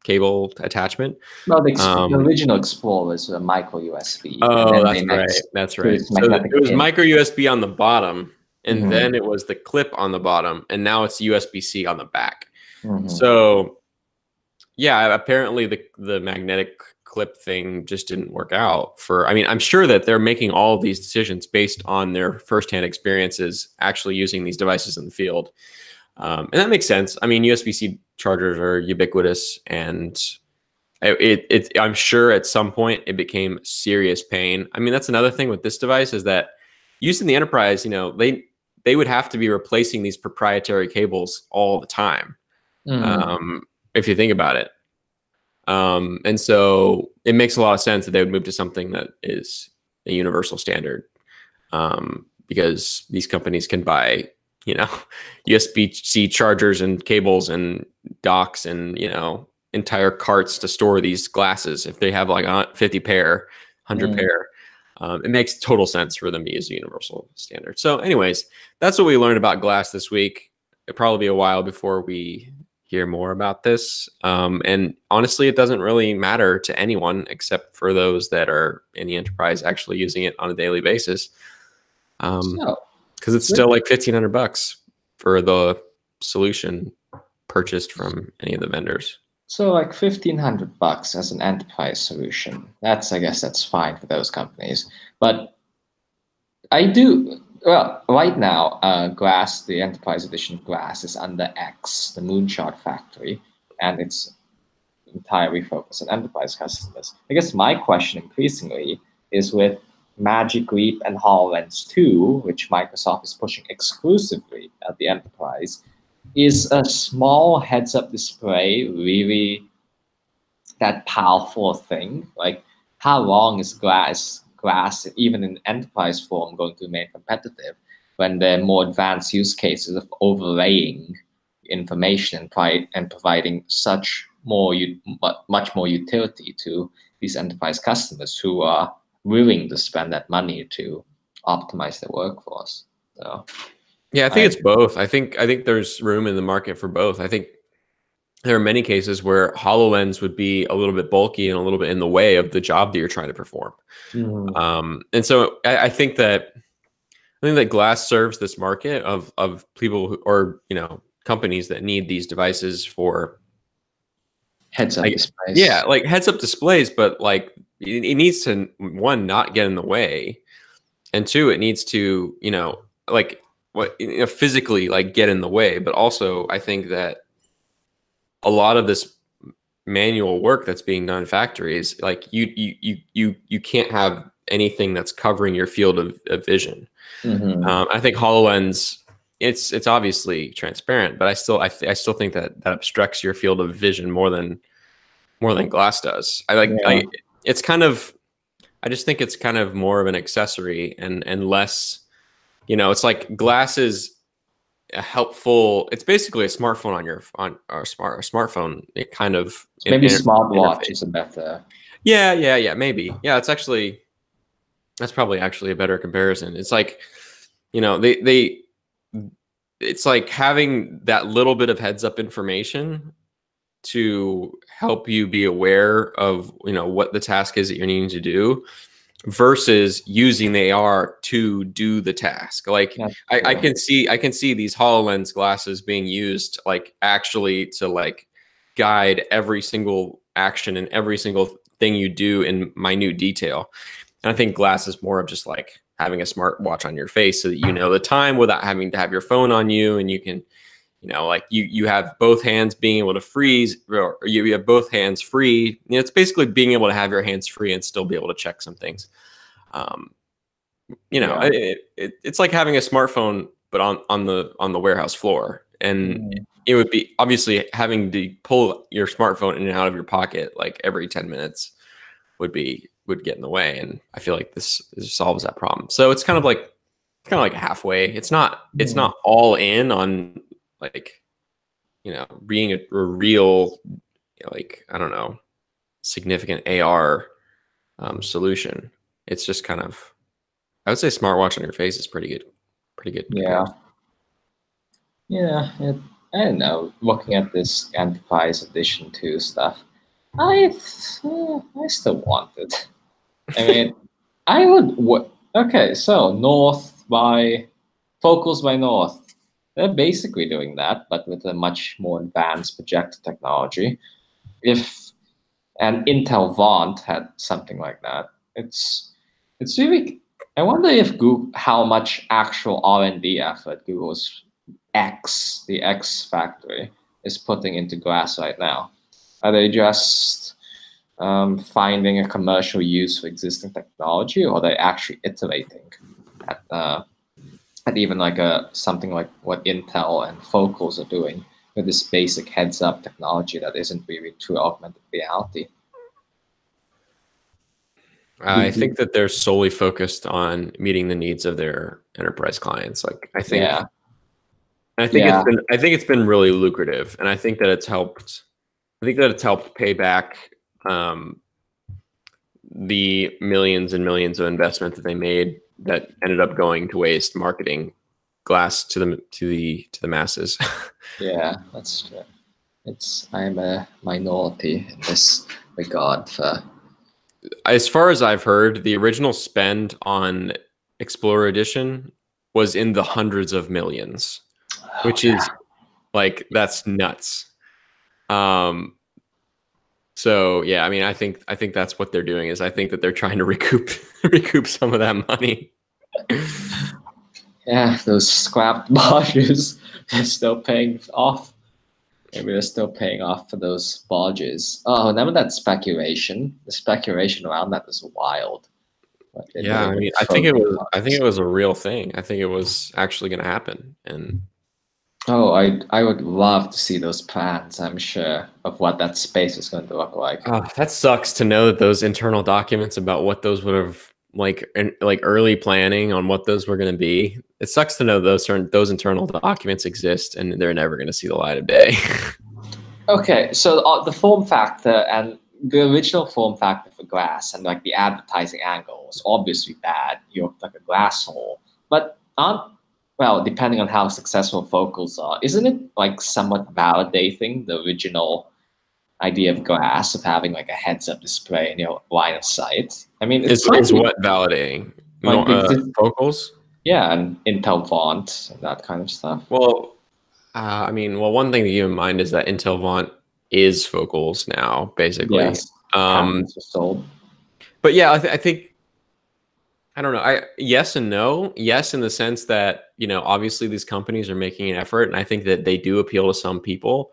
cable attachment. No, the original Explorer was a micro USB. Oh, that's right. That's right. So it was micro USB on the bottom, and then it was the clip on the bottom, and now it's USB-C on the back. So yeah, apparently the magnetic clip thing just didn't work out for, I mean, I'm sure that they're making all of these decisions based on their firsthand experiences actually using these devices in the field. And that makes sense. I mean, USB-C chargers are ubiquitous, and I'm sure at some point it became serious pain. I mean, that's another thing with this device is that used in the enterprise, you know, they would have to be replacing these proprietary cables all the time. If you think about it. And so it makes a lot of sense that they would move to something that is a universal standard, because these companies can buy, you know, USB-C chargers and cables and docks and, you know, entire carts to store these glasses. If they have like 50 pair, 100 pair, it makes total sense for them to use a universal standard. So anyways, that's what we learned about glass this week. It'll probably be a while before we hear more about this. And honestly, it doesn't really matter to anyone except for those that are in the enterprise actually using it on a daily basis. Because it's still like $1,500 for the solution purchased from any of the vendors. So like $1,500 as an enterprise solution. I guess that's fine for those companies. But right now, Glass, the enterprise edition of Glass, is under X, the Moonshot factory, and it's entirely focused on enterprise customers. I guess my question increasingly is with Magic Leap and HoloLens 2, which Microsoft is pushing exclusively at the enterprise, is a small heads-up display really that powerful thing? Like, how long is glass, even in enterprise form, going to remain competitive when there are more advanced use cases of overlaying information and providing much more utility to these enterprise customers who are willing to spend that money to optimize their workforce? So, yeah, I think it's both. I think there's room in the market for both. I think there are many cases where HoloLens would be a little bit bulky and a little bit in the way of the job that you're trying to perform. And so I think that glass serves this market of people who, or, you know, companies that need these devices for heads-up displays. Yeah, like heads-up displays, but like it needs to, one, not get in the way, and two, it needs to, you know, like physically like get in the way. But also, I think that a lot of this manual work that's being done in factories, like you can't have anything that's covering your field of vision. I think HoloLens, it's obviously transparent, but I still think that obstructs your field of vision more than glass does. It's kind of, I just think it's kind of more of an accessory and less, you know, it's like glass is a helpful, it's basically a smartphone on a smartphone. It kind of, maybe smartwatch is a better. Yeah, maybe. Yeah, that's probably actually a better comparison. It's like, you know, it's like having that little bit of heads up information to help you be aware of, you know, what the task is that you're needing to do, versus using the AR to do the task. Like I can see these HoloLens glasses being used like actually to like guide every single action and every single thing you do in minute detail. And I think glass is more of just like having a smartwatch on your face so that you know the time without having to have your phone on you, and you can, you know, like you have both hands being able to freeze, or you have both hands free. You know, it's basically being able to have your hands free and still be able to check some things. You know, it's like having a smartphone, but on the warehouse floor. And it would be obviously having to pull your smartphone in and out of your pocket like every 10 minutes would get in the way. And I feel like this solves that problem. So it's kind of like halfway. It's not all in on like, you know, being a real, like, I don't know, significant AR solution. It's just kind of, I would say smartwatch on your face is pretty good. Yeah. I don't know. Looking at this enterprise edition 2 stuff, I still want it. I mean, I would. Okay, so Focals by North, they're basically doing that, but with a much more advanced projector technology. If and Intel Vaunt had something like that. It's really, I wonder if Google, how much actual R&D effort Google's the X factory, is putting into glass right now. Are they just finding a commercial use for existing technology, or are they actually iterating at even like something like what Intel and Focals are doing with this basic heads-up technology that isn't really true augmented reality? I think that they're solely focused on meeting the needs of their enterprise clients. Like I think it's been really lucrative, and I think that it's helped. I think that it's helped pay back the millions and millions of investment that they made that ended up going to waste marketing glass to the masses. Yeah, that's true. I'm a minority in this regard. As far as I've heard, the original spend on Explorer Edition was in the hundreds of millions, which is like, that's nuts. So yeah, I mean, I think that's what they're doing, is I think that they're trying to recoup some of that money. Yeah, those scrapped barges are still paying off. Maybe they're still paying off for those barges. Oh, remember that speculation? The speculation around that was wild. Yeah, I mean, I think it was a real thing. I think it was actually going to happen. And oh, I would love to see those plans, I'm sure, of what that space is going to look like. Oh, that sucks to know that those internal documents about what those would have, like early planning on what those were going to be. It sucks to know those internal documents exist and they're never going to see the light of day. Okay, so the form factor and the original form factor for glass and like the advertising angle was obviously bad. You look like a glass hole, but well, depending on how successful focals are, isn't it like somewhat validating the original idea of glass, of having like a heads-up display in your line of sight? I mean, is what validating? Like focals? Yeah, and Intel Vaunt and that kind of stuff. Well, I mean, one thing to keep in mind is that Intel Vaunt is focals now, basically. Yes, sold. But yeah, I think, I don't know. Yes and no. Yes, in the sense that, you know, obviously these companies are making an effort, and I think that they do appeal to some people.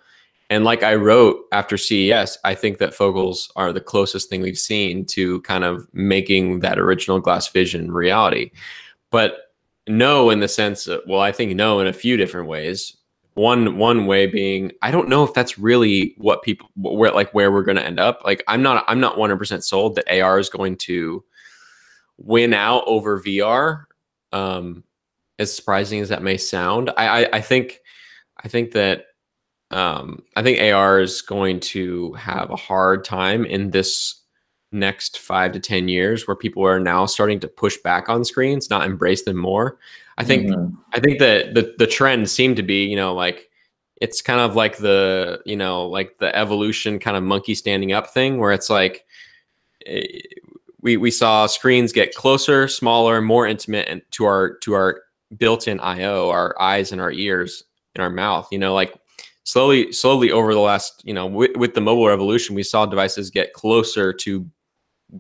And like I wrote after CES, I think that focals are the closest thing we've seen to kind of making that original glass vision reality. But no, in the sense that, well, I think no in a few different ways. One way being, I don't know if that's really what where we're going to end up. Like I'm not 100% sold that AR is going to win out over VR. As surprising as that may sound, I think that I think AR is going to have a hard time in this next 5 to 10 years, where people are now starting to push back on screens, not embrace them more. I think that the trend seemed to be, you know, like it's kind of like the, you know, like the evolution kind of monkey standing up thing, where it's like we saw screens get closer, smaller, more intimate, and to our built-in IO, our eyes and our ears and our mouth, you know, like slowly over the last, you know, with the mobile revolution, we saw devices get closer to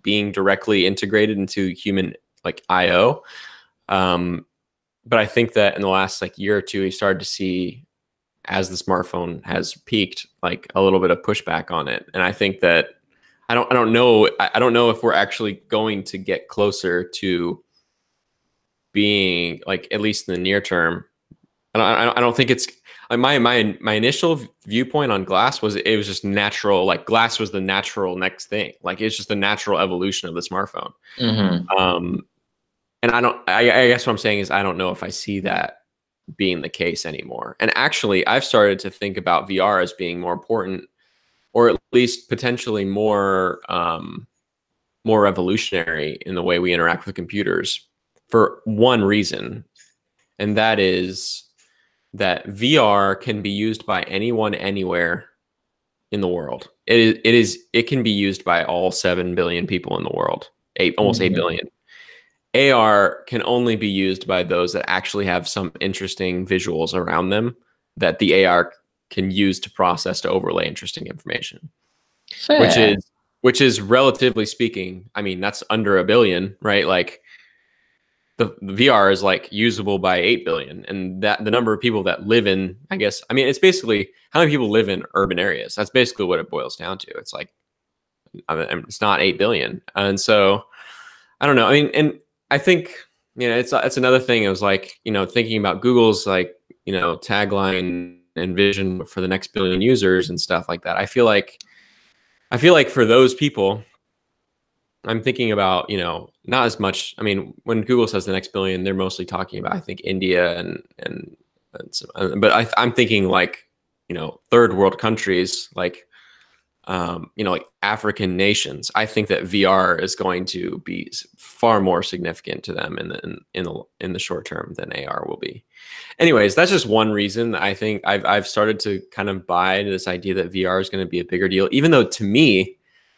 being directly integrated into human like IO. But I think that in the last like year or two, we started to see, as the smartphone has peaked, like a little bit of pushback on it. And I think that I don't know if we're actually going to get closer to being, like, at least in the near term. I don't think it's like my initial viewpoint on glass was it was just natural. Like glass was the natural next thing. Like it's just the natural evolution of the smartphone. And I guess what I'm saying is I don't know if I see that being the case anymore. And actually, I've started to think about VR as being more important, or at least potentially more more revolutionary in the way we interact with computers, for one reason, and that is that VR can be used by anyone, anywhere in the world. It can be used by all 7 billion people in the world, almost 8 billion. AR can only be used by those that actually have some interesting visuals around them that the AR can use to process, to overlay interesting information. Fair. which is relatively speaking, I mean, that's under 1 billion, right? Like the VR is like usable by 8 billion, and that the number of people that live in, I guess, I mean, it's basically how many people live in urban areas. That's basically what it boils down to. It's like, I mean, it's not 8 billion. And so I don't know. I mean, and I think, you know, it's another thing. It was like, you know, thinking about Google's like, you know, tagline and vision for the next billion users and stuff like that. I feel like for those people, I'm thinking about, you know, not as much. I mean, when Google says the next billion, they're mostly talking about, I think, India and but I'm thinking like, you know, third world countries, like, you know, like African nations. I think that VR is going to be far more significant to them in the short term than AR will be. Anyways, that's just one reason I think I've started to kind of buy into this idea that VR is going to be a bigger deal, even though to me,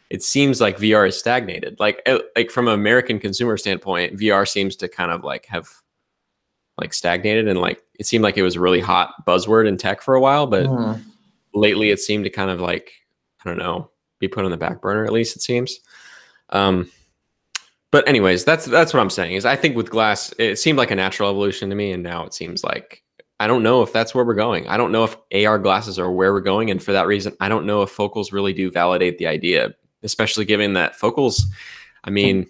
it seems like VR is stagnated. Like from an American consumer standpoint, VR seems to kind of like have like stagnated, and like it seemed like it was a really hot buzzword in tech for a while, but lately it seemed to kind of like, I don't know, be put on the back burner, at least it seems. But anyways, that's what I'm saying is I think with glass, it seemed like a natural evolution to me, and now it seems like I don't know if that's where we're going. I don't know if AR glasses are where we're going, and for that reason, I don't know if focals really do validate the idea, especially given that focals, I mean,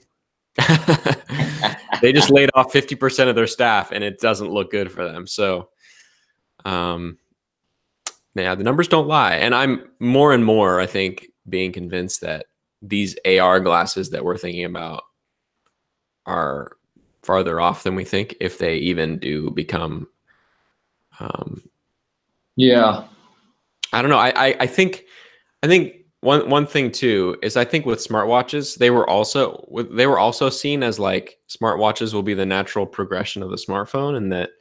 they just laid off 50% of their staff, and it doesn't look good for them. So, yeah, the numbers don't lie. And I'm more and more, I think, being convinced that these AR glasses that we're thinking about are farther off than we think, if they even do become. Yeah. I don't know. I think one thing too is I think with smartwatches, they were also seen as like smartwatches will be the natural progression of the smartphone, and that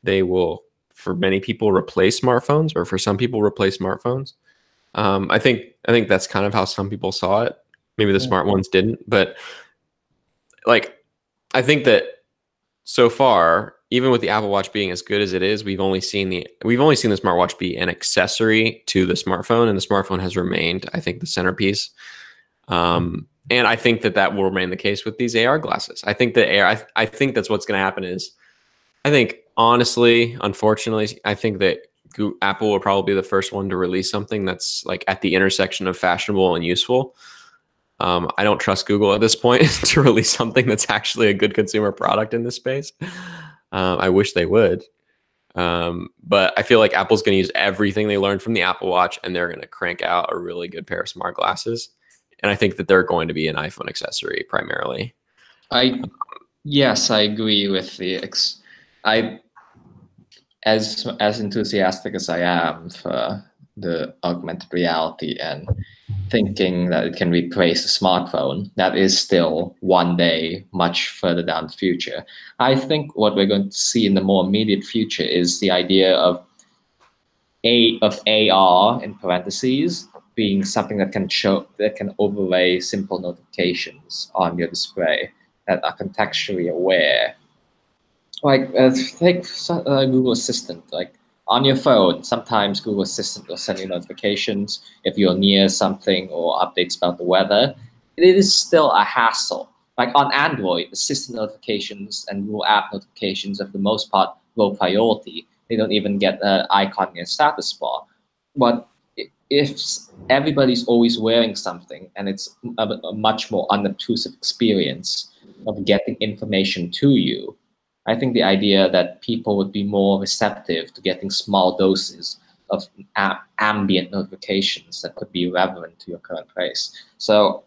they will, for many people, replace smartphones, or for some people replace smartphones. I think that's kind of how some people saw it. Maybe the smart ones didn't, but like I think that so far, even with the Apple Watch being as good as it is, we've only seen the smartwatch be an accessory to the smartphone, and the smartphone has remained, I think, the centerpiece. And I think that will remain the case with these AR glasses. I think that I think that's what's going to happen is, I think honestly, unfortunately, I think that Apple will probably be the first one to release something that's like at the intersection of fashionable and useful. I don't trust Google at this point to release something that's actually a good consumer product in this space. I wish they would. But I feel like Apple's going to use everything they learned from the Apple Watch, and they're going to crank out a really good pair of smart glasses. And I think that they're going to be an iPhone accessory primarily. Yes, I agree with as enthusiastic as I am for the augmented reality and thinking that it can replace a smartphone, that is still one day much further down the future. I think what we're going to see in the more immediate future is the idea of AR in parentheses being something that can overlay simple notifications on your display that are contextually aware. Like take Google Assistant, like on your phone, sometimes Google Assistant will send you notifications if you're near something or updates about the weather. It is still a hassle. Like on Android, assistant notifications and Google app notifications are for the most part low priority. They don't even get an icon in your status bar. But if everybody's always wearing something, and it's a much more unobtrusive experience of getting information to you, I think the idea that people would be more receptive to getting small doses of ambient notifications that could be relevant to your current place. So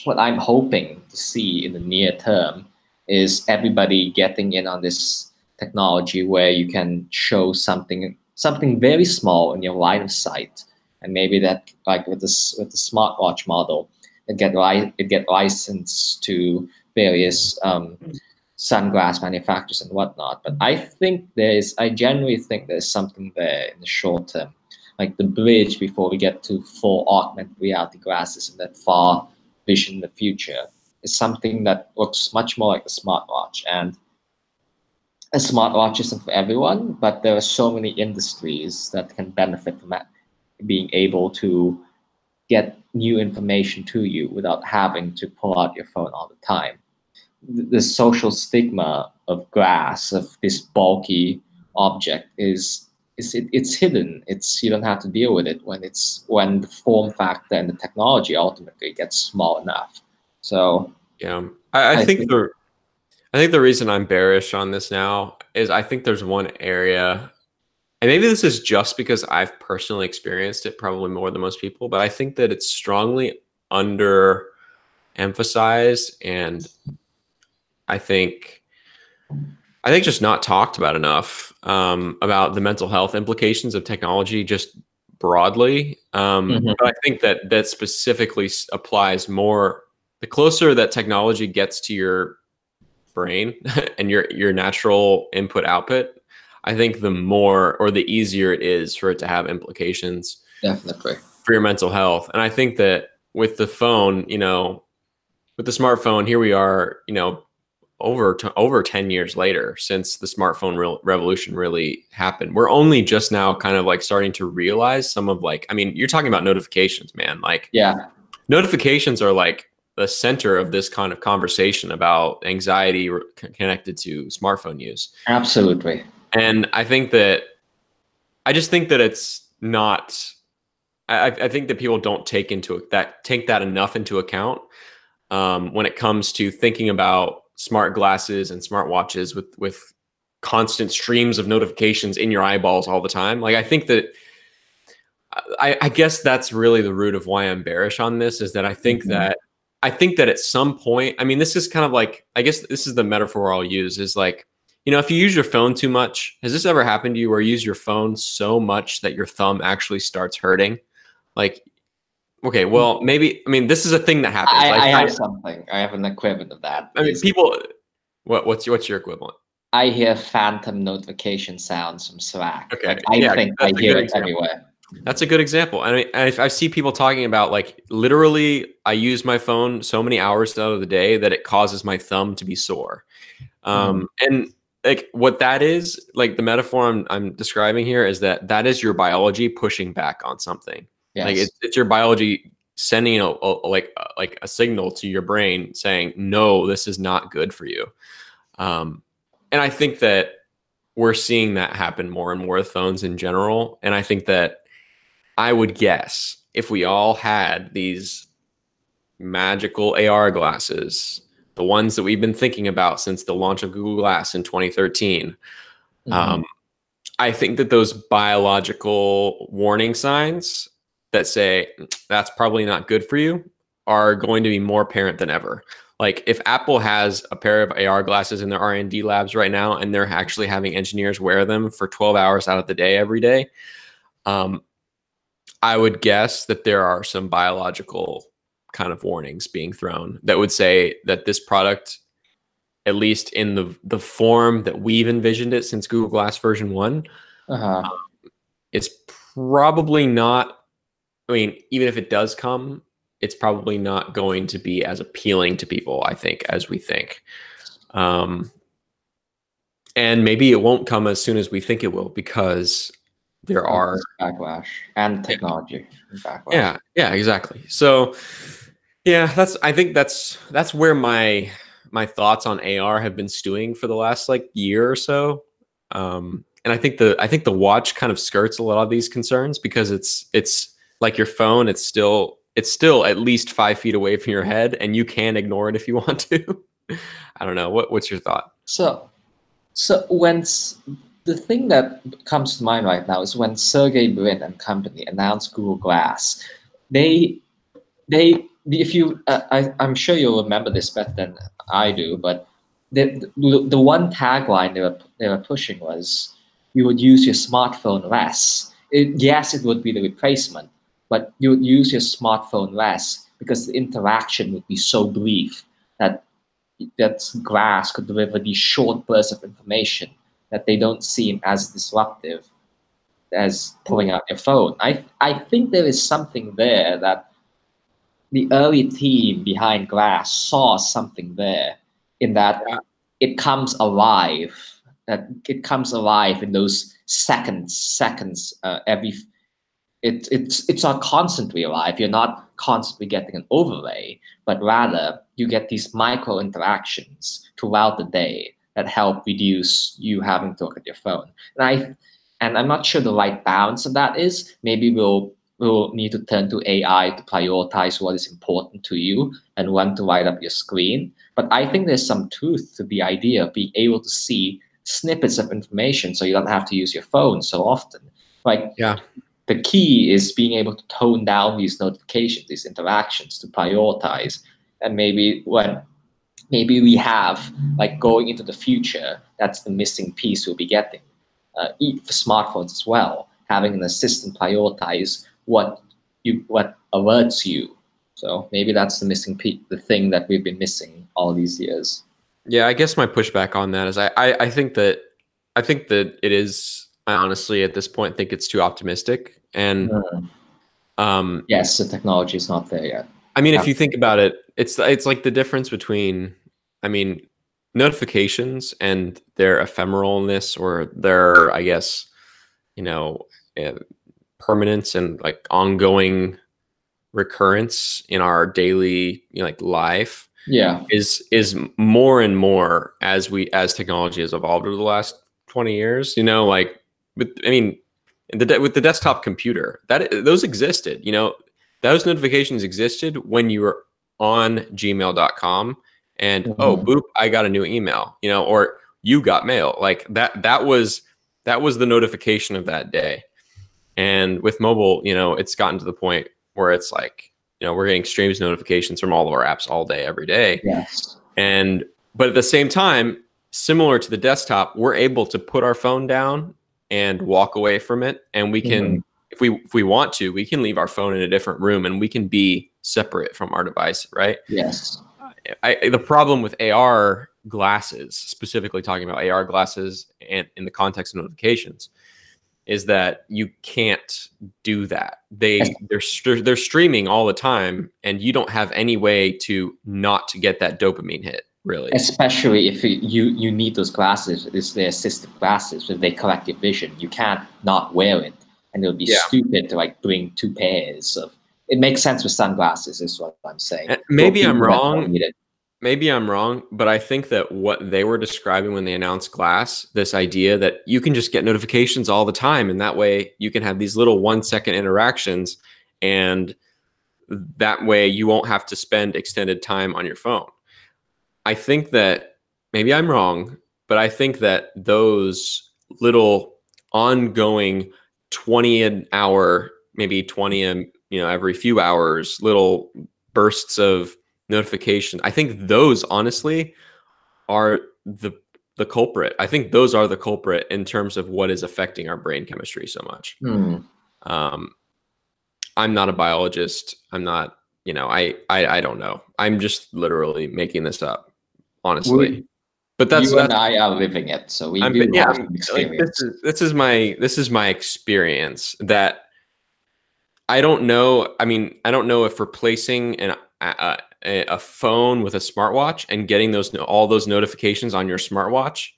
what I'm hoping to see in the near term is everybody getting in on this technology where you can show something very small in your line of sight, and maybe that, like with the smartwatch model, it get licensed to various sunglass manufacturers and whatnot. But I genuinely think there's something there in the short term, like the bridge before we get to full augmented reality glasses and that far vision in the future is something that looks much more like a smartwatch. And a smartwatch isn't for everyone, but there are so many industries that can benefit from that, being able to get new information to you without having to pull out your phone all the time. The social stigma of glass, of this bulky object, it's hidden. You don't have to deal with it when the form factor and the technology ultimately gets small enough. So yeah, I think the reason I'm bearish on this now is I think there's one area, and maybe this is just because I've personally experienced it probably more than most people, but I think that it's strongly under emphasized, and I think just not talked about enough, about the mental health implications of technology just broadly. But I think that specifically applies more the closer that technology gets to your brain and your natural input output. I think the more or the easier it is for it to have implications, definitely, for your mental health. And I think that with the phone, with the smartphone, here we are, over 10 years later since the smartphone revolution really happened. We're only just now kind of like starting to realize some of, like, I mean, you're talking about notifications, man. Like, yeah, notifications are like the center of this kind of conversation about anxiety connected to smartphone use. absolutely. And I just think that it's not, I think that people don't take that enough into account, when it comes to thinking about smart glasses and smart watches with constant streams of notifications in your eyeballs all the time. Like, I think that I guess that's really the root of why I'm bearish on this, is that I think that at some point, I mean, this is kind of like, I guess this is the metaphor I'll use, is like, if you use your phone too much, has this ever happened to you where you use your phone so much that your thumb actually starts hurting? Like, okay, well, maybe, I mean, this is a thing that happens. I have something. I have an equivalent of that. I mean, people, what's your equivalent? I hear phantom notification sounds from Slack. Okay, Like, I think I hear it everywhere. That's a good example. I mean, I see people talking about, like, literally, I use my phone so many hours out of the day that it causes my thumb to be sore. And like, what that is, like, the metaphor I'm describing here is that is your biology pushing back on something. Yes. Like, it's your biology sending a signal to your brain saying, no, this is not good for you. And I think that we're seeing that happen more and more with phones in general. And I think that, I would guess, if we all had these magical AR glasses, the ones that we've been thinking about since the launch of Google Glass in 2013, I think that those biological warning signs that say that's probably not good for you are going to be more apparent than ever. Like, if Apple has a pair of AR glasses in their R&D labs right now, and they're actually having engineers wear them for 12 hours out of the day every day, I would guess that there are some biological kind of warnings being thrown that would say that this product, at least in the form that we've envisioned it since Google Glass version 1, it's probably not, I mean, even if it does come, it's probably not going to be as appealing to people, I think, as we think. And maybe it won't come as soon as we think it will, because there are backlash and technology backlash. Yeah, exactly. So yeah, I think that's where my thoughts on AR have been stewing for the last, like, year or so. And I think the watch kind of skirts a lot of these concerns, because it's like your phone, it's still at least 5 feet away from your head, and you can ignore it if you want to. I don't know. What's your thought? So when the thing that comes to mind right now is when Sergey Brin and company announced Google Glass, I'm sure you'll remember this better than I do, but the one tagline they were pushing was, you would use your smartphone less. Yes, it would be the replacement, but you would use your smartphone less because the interaction would be so brief that glass could deliver these short bursts of information that they don't seem as disruptive as pulling out your phone. I think there is something there that the early team behind Glass saw something there, in that it comes alive. That it comes alive in those seconds. it's not constantly alive. You're not constantly getting an overlay, but rather you get these micro interactions throughout the day that help reduce you having to look at your phone. And I'm not sure the right balance of that is. Maybe we'll need to turn to AI to prioritize what is important to you and when to light up your screen. But I think there's some truth to the idea of being able to see snippets of information so you don't have to use your phone so often. Like, Yeah. the key is being able to tone down these notifications, these interactions, to prioritize. And maybe we have, like, going into the future, that's the missing piece we'll be getting. For smartphones as well, having an assistant prioritize what alerts you. So maybe that's the missing piece, the thing that we've been missing all these years. Yeah, I guess my pushback on that is I think that it is, I honestly at this point think it's too optimistic. And yes, the technology is not there yet. I mean, if you think about it, it's like the difference between, I mean, notifications and their ephemeralness, or their, I guess, permanence and like ongoing recurrence in our daily, like, life. Yeah, is more and more as technology has evolved over the last 20 years. Like, with the desktop computer, those existed. Those notifications existed when you were on gmail.com and oh, boop, I got a new email, or you got mail. Like that was the notification of that day. And with mobile, it's gotten to the point where it's like, we're getting streams notifications from all of our apps all day, every day. Yes. But at the same time, similar to the desktop, we're able to put our phone down and walk away from it. And we can, if we want to, we can leave our phone in a different room and we can be separate from our device, right? Yes. The problem with AR glasses, specifically talking about AR glasses and in the context of notifications, is that you can't do that. They're streaming all the time, and you don't have any way to not get that dopamine hit, really. Especially if you need those glasses. It's the assistive glasses. If they correct your vision, you can't not wear it, and it would be stupid to like bring two pairs of. It makes sense with sunglasses, is what I'm saying. Maybe I'm wrong. Maybe I'm wrong, but I think that what they were describing when they announced Glass, this idea that you can just get notifications all the time, and that way you can have these little 1-second interactions, and that way you won't have to spend extended time on your phone. I think that maybe I'm wrong, but I think that those little ongoing 20 an hour, maybe 20 every few hours, little bursts of notification, I think those honestly are the culprit. I think those are the culprit in terms of what is affecting our brain chemistry so much. I'm not a biologist. I'm not, I don't know. I'm just literally making this up, honestly. But you and I are living it, so we do have some experience. This is my experience. That I don't know. I mean, I don't know if replacing a phone with a smartwatch and getting all those notifications on your smartwatch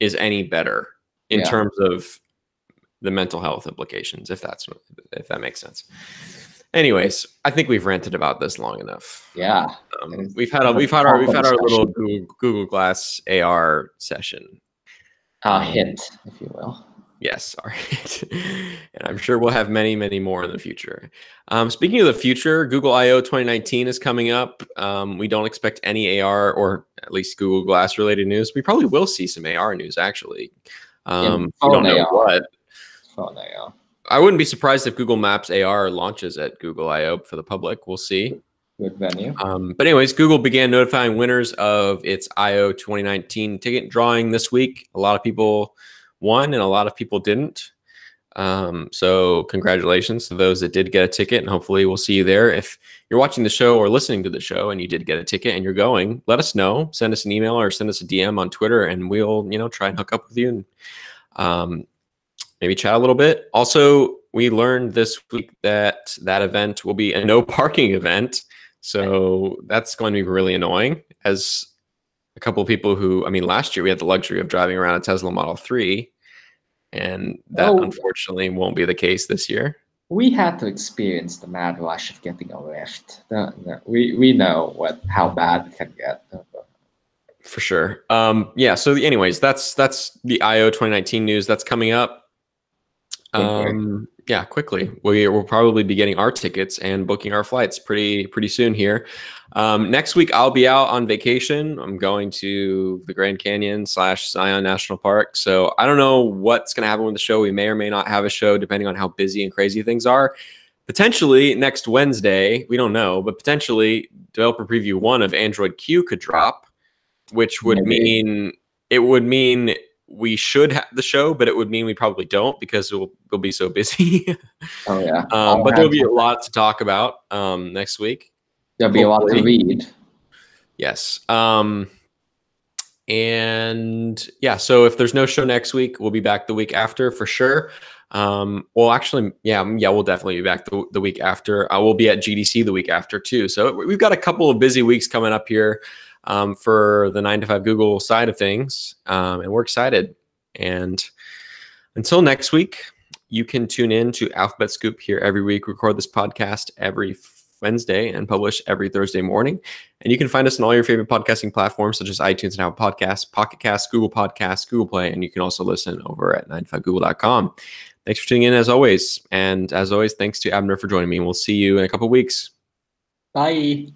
is any better in terms of the mental health implications, if that makes sense. Anyways, I think we've ranted about this long enough. Yeah, we've had our little Google Glass AR session. Our hint, if you will. Yes, our hint. And I'm sure we'll have many, many more in the future. Speaking of the future, Google I/O 2019 is coming up. We don't expect any AR or at least Google Glass related news. We probably will see some AR news, actually. We don't know what. Phone AR. I wouldn't be surprised if Google Maps AR launches at Google I/O for the public. We'll see. Good venue. But anyways, Google began notifying winners of its I/O 2019 ticket drawing this week. A lot of people won and a lot of people didn't. So congratulations to those that did get a ticket, and hopefully we'll see you there. If you're watching the show or listening to the show and you did get a ticket and you're going, let us know. Send us an email or send us a DM on Twitter, and we'll try and hook up with you and maybe chat a little bit. Also, we learned this week that event will be a no parking event. So that's going to be really annoying. As a couple of people who, last year we had the luxury of driving around a Tesla Model 3, and that unfortunately won't be the case this year. we had to experience the mad rush of getting a lift. We know how bad it can get. For sure. Yeah. So anyways, that's the IO 2019 news that's coming up. Yeah, quickly. We'll probably be getting our tickets and booking our flights pretty soon here. Next week I'll be out on vacation. I'm going to the Grand Canyon / Zion National Park. So I don't know what's going to happen with the show. We may or may not have a show depending on how busy and crazy things are. Potentially next Wednesday, we don't know, but potentially developer preview 1 of Android Q could drop, which would mean we should have the show, but it would mean we probably don't because we'll be so busy. Oh yeah. But there'll be a lot to talk about next week. There'll be a lot to read. Yes. And yeah, so if there's no show next week, we'll be back the week after for sure. Well, actually, yeah, we'll definitely be back the week after. We'll be at GDC the week after too. So we've got a couple of busy weeks coming up here. For the 9 to 5 Google side of things. And we're excited. And until next week, you can tune in to Alphabet Scoop here every week, record this podcast every Wednesday and publish every Thursday morning. And you can find us on all your favorite podcasting platforms, such as iTunes and Apple Podcasts, Pocket Casts, Google Podcasts, Google Play, and you can also listen over at 9to5google.com. Thanks for tuning in as always. And as always, thanks to Abner for joining me. We'll see you in a couple of weeks. Bye.